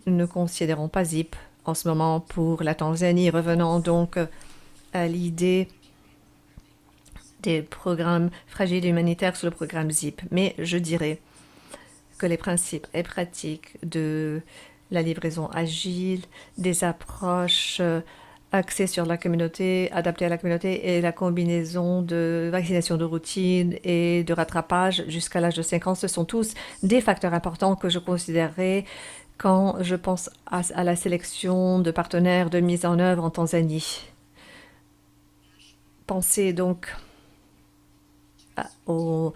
Nous ne considérons pas ZIP en ce moment pour la Tanzanie. Revenons donc à l'idée des programmes fragiles humanitaires sur le programme ZIP. Mais je dirais que les principes et pratiques de la livraison agile, des approches axées sur la communauté, adaptées à la communauté et la combinaison de vaccination de routine et de rattrapage jusqu'à l'âge de 5 ans, ce sont tous des facteurs importants que je considérerais quand je pense à la sélection de partenaires de mise en œuvre en Tanzanie. Pensez donc aux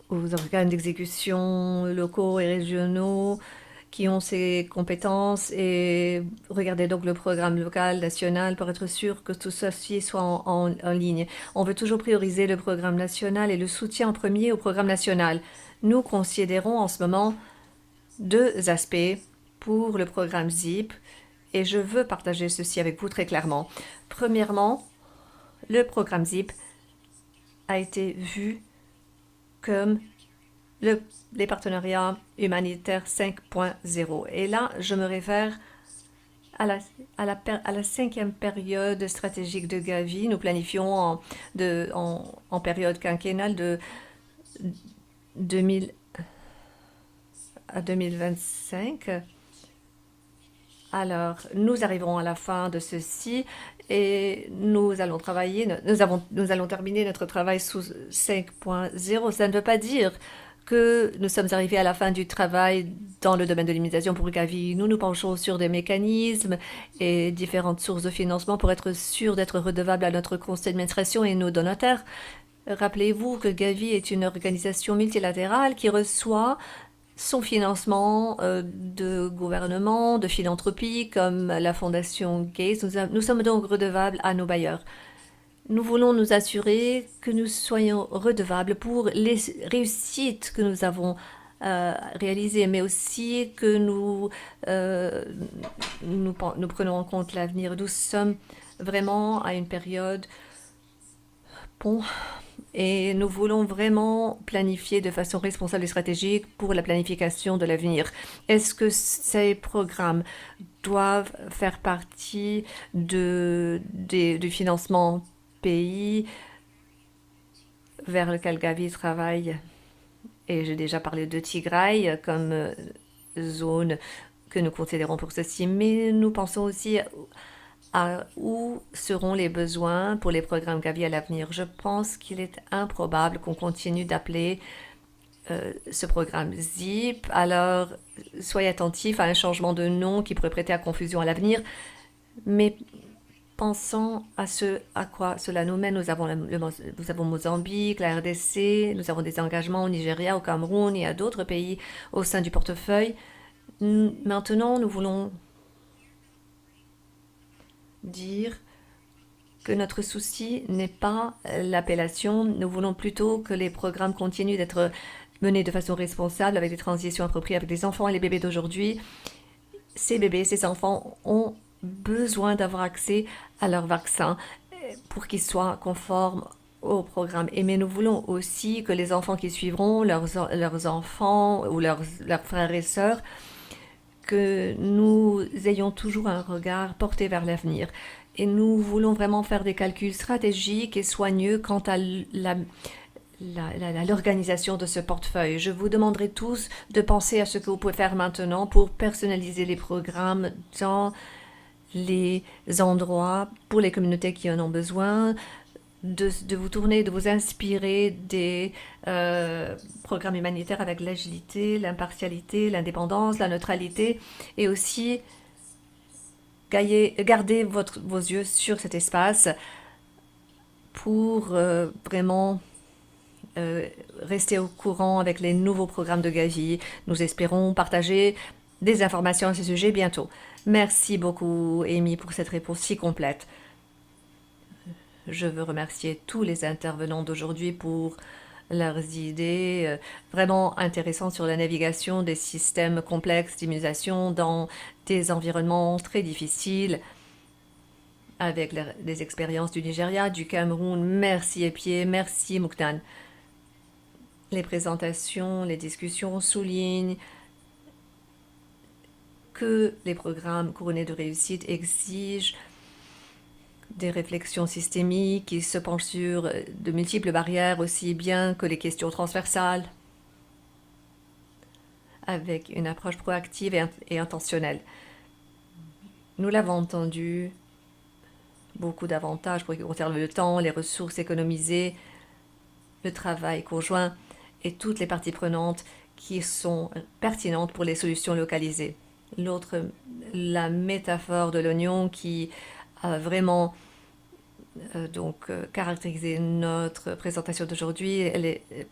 organes d'exécution locaux et régionaux qui ont ces compétences et regardez donc le programme local, national pour être sûr que tout ceci soit en ligne. On veut toujours prioriser le programme national et le soutien en premier au programme national. Nous considérons en ce moment 2 aspects pour le programme ZIP et je veux partager ceci avec vous très clairement. Premièrement, le programme ZIP a été vu comme les partenariats humanitaires 5.0. Et là, je me réfère à la 5e période stratégique de Gavi. Nous planifions en période quinquennale de 2000 à 2025. Alors, nous arriverons à la fin de ceci et nous allons travailler, nous allons terminer notre travail sous 5.0. Ça ne veut pas dire que nous sommes arrivés à la fin du travail dans le domaine de l'immunisation pour Gavi. Nous nous penchons sur des mécanismes et différentes sources de financement pour être sûrs d'être redevables à notre conseil d'administration et nos donataires. Rappelez-vous que Gavi est une organisation multilatérale qui reçoit son financement de gouvernements, de philanthropie comme la Fondation Gates. Nous sommes donc redevables à nos bailleurs. Nous voulons nous assurer que nous soyons redevables pour les réussites que nous avons réalisées, mais aussi que nous prenons en compte l'avenir. Nous sommes vraiment à une période bon, et nous voulons vraiment planifier de façon responsable et stratégique pour la planification de l'avenir. Est-ce que ces programmes doivent faire partie du financement pays vers lequel Gavi travaille? Et j'ai déjà parlé de Tigray comme zone que nous considérons pour ceci, mais nous pensons aussi à où seront les besoins pour les programmes Gavi à l'avenir. Je pense qu'il est improbable qu'on continue d'appeler ce programme ZIP. Alors, soyez attentifs à un changement de nom qui pourrait prêter à confusion à l'avenir, mais pensons à ce à quoi cela nous mène. Nous avons Mozambique, la RDC, nous avons des engagements au Nigeria, au Cameroun et à d'autres pays au sein du portefeuille. Maintenant, nous voulons dire que notre souci n'est pas l'appellation. Nous voulons plutôt que les programmes continuent d'être menés de façon responsable, avec des transitions appropriées avec les enfants et les bébés d'aujourd'hui. Ces bébés, ces enfants ont besoin d'avoir accès à leur vaccin pour qu'ils soient conformes au programme. Mais nous voulons aussi que les enfants qui suivront, leurs enfants ou leurs frères et sœurs, que nous ayons toujours un regard porté vers l'avenir. Et nous voulons vraiment faire des calculs stratégiques et soigneux quant à l'organisation de ce portefeuille. Je vous demanderai tous de penser à ce que vous pouvez faire maintenant pour personnaliser les programmes dans les endroits pour les communautés qui en ont besoin, de vous tourner, de vous inspirer des programmes humanitaires avec l'agilité, l'impartialité, l'indépendance, la neutralité, et aussi gardez vos yeux sur cet espace pour vraiment rester au courant avec les nouveaux programmes de Gavi. Nous espérons partager des informations à ce sujet bientôt. Merci beaucoup, Amy, pour cette réponse si complète. Je veux remercier tous les intervenants d'aujourd'hui pour leurs idées vraiment intéressantes sur la navigation des systèmes complexes d'immunisation dans des environnements très difficiles, avec les expériences du Nigeria, du Cameroun. Merci Epié, merci Mouktan. Les présentations, les discussions soulignent que les programmes couronnés de réussite exigent des réflexions systémiques qui se penchent sur de multiples barrières, aussi bien que les questions transversales, avec une approche proactive et intentionnelle. Nous l'avons entendu, beaucoup d'avantages pour conserver le temps, les ressources économisées, le travail conjoint et toutes les parties prenantes qui sont pertinentes pour les solutions localisées. L'autre, la métaphore de l'oignon qui a vraiment caractérisé notre présentation d'aujourd'hui.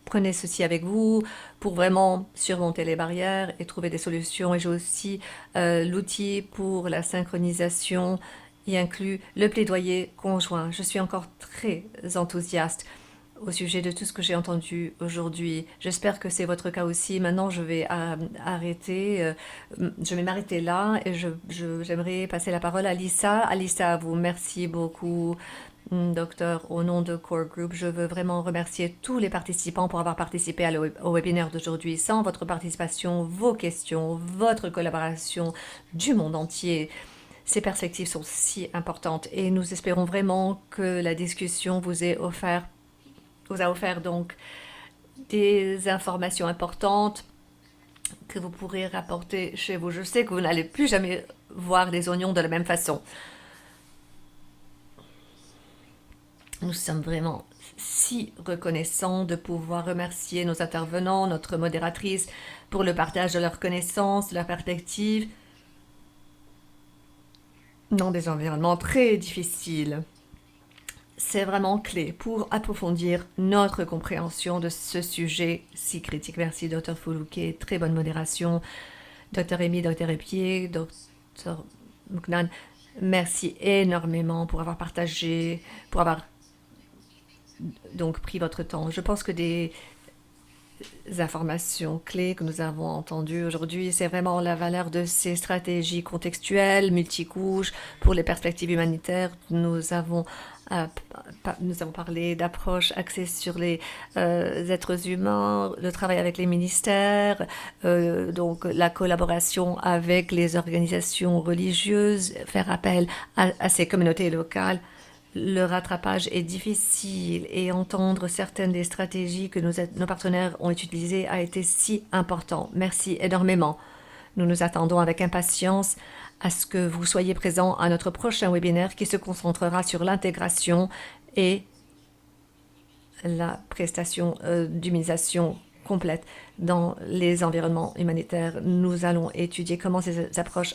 Prenez ceci avec vous pour vraiment surmonter les barrières et trouver des solutions. Et j'ai aussi l'outil pour la synchronisation y inclut le plaidoyer conjoint. Je suis encore très enthousiaste au sujet de tout ce que j'ai entendu aujourd'hui. J'espère que c'est votre cas aussi. Maintenant, je vais m'arrêter là et j'aimerais passer la parole à Lisa. Alissa, à vous. Merci beaucoup, docteur. Au nom de Core Group, je veux vraiment remercier tous les participants pour avoir participé au webinaire d'aujourd'hui. Sans votre participation, vos questions, votre collaboration du monde entier, ces perspectives sont si importantes et nous espérons vraiment que la discussion vous a offert donc des informations importantes que vous pourrez rapporter chez vous. Je sais que vous n'allez plus jamais voir les oignons de la même façon. Nous sommes vraiment si reconnaissants de pouvoir remercier nos intervenants, notre modératrice, pour le partage de leurs connaissances, de leurs perspectives, dans des environnements très difficiles. C'est vraiment clé pour approfondir notre compréhension de ce sujet si critique. Merci, Dr. Foulouquet. Très bonne modération. Dr. Amy, Dr. Epier, Dr. Muknan, merci énormément pour avoir partagé, pour avoir donc pris votre temps. Je pense que des informations clés que nous avons entendues aujourd'hui, c'est vraiment la valeur de ces stratégies contextuelles, multicouches, pour les perspectives humanitaires. Nous avons parlé d'approches axées sur les êtres humains, le travail avec les ministères, donc la collaboration avec les organisations religieuses, faire appel à ces communautés locales. Le rattrapage est difficile et entendre certaines des stratégies que nos partenaires ont utilisées a été si important. Merci énormément. Nous nous attendons avec impatience à ce que vous soyez présents à notre prochain webinaire qui se concentrera sur l'intégration et la prestation d'humanisation complète dans les environnements humanitaires. Nous allons étudier comment ces approches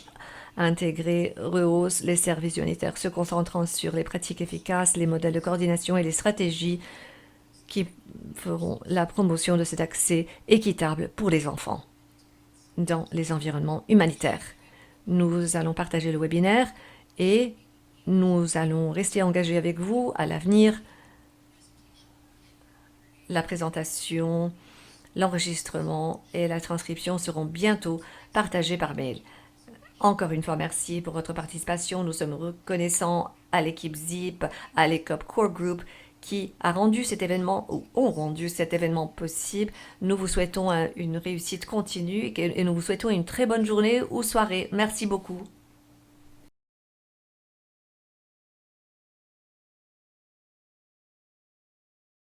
intégrées rehaussent les services humanitaires, se concentrant sur les pratiques efficaces, les modèles de coordination et les stratégies qui feront la promotion de cet accès équitable pour les enfants dans les environnements humanitaires. Nous allons partager le webinaire et nous allons rester engagés avec vous à l'avenir. La présentation, l'enregistrement et la transcription seront bientôt partagés par mail. Encore une fois, merci pour votre participation. Nous sommes reconnaissants à l'équipe ZIP, à l'équipe Core Group qui a rendu cet événement ou ont rendu cet événement possible. Nous vous souhaitons une réussite continue et nous vous souhaitons une très bonne journée ou soirée. Merci beaucoup.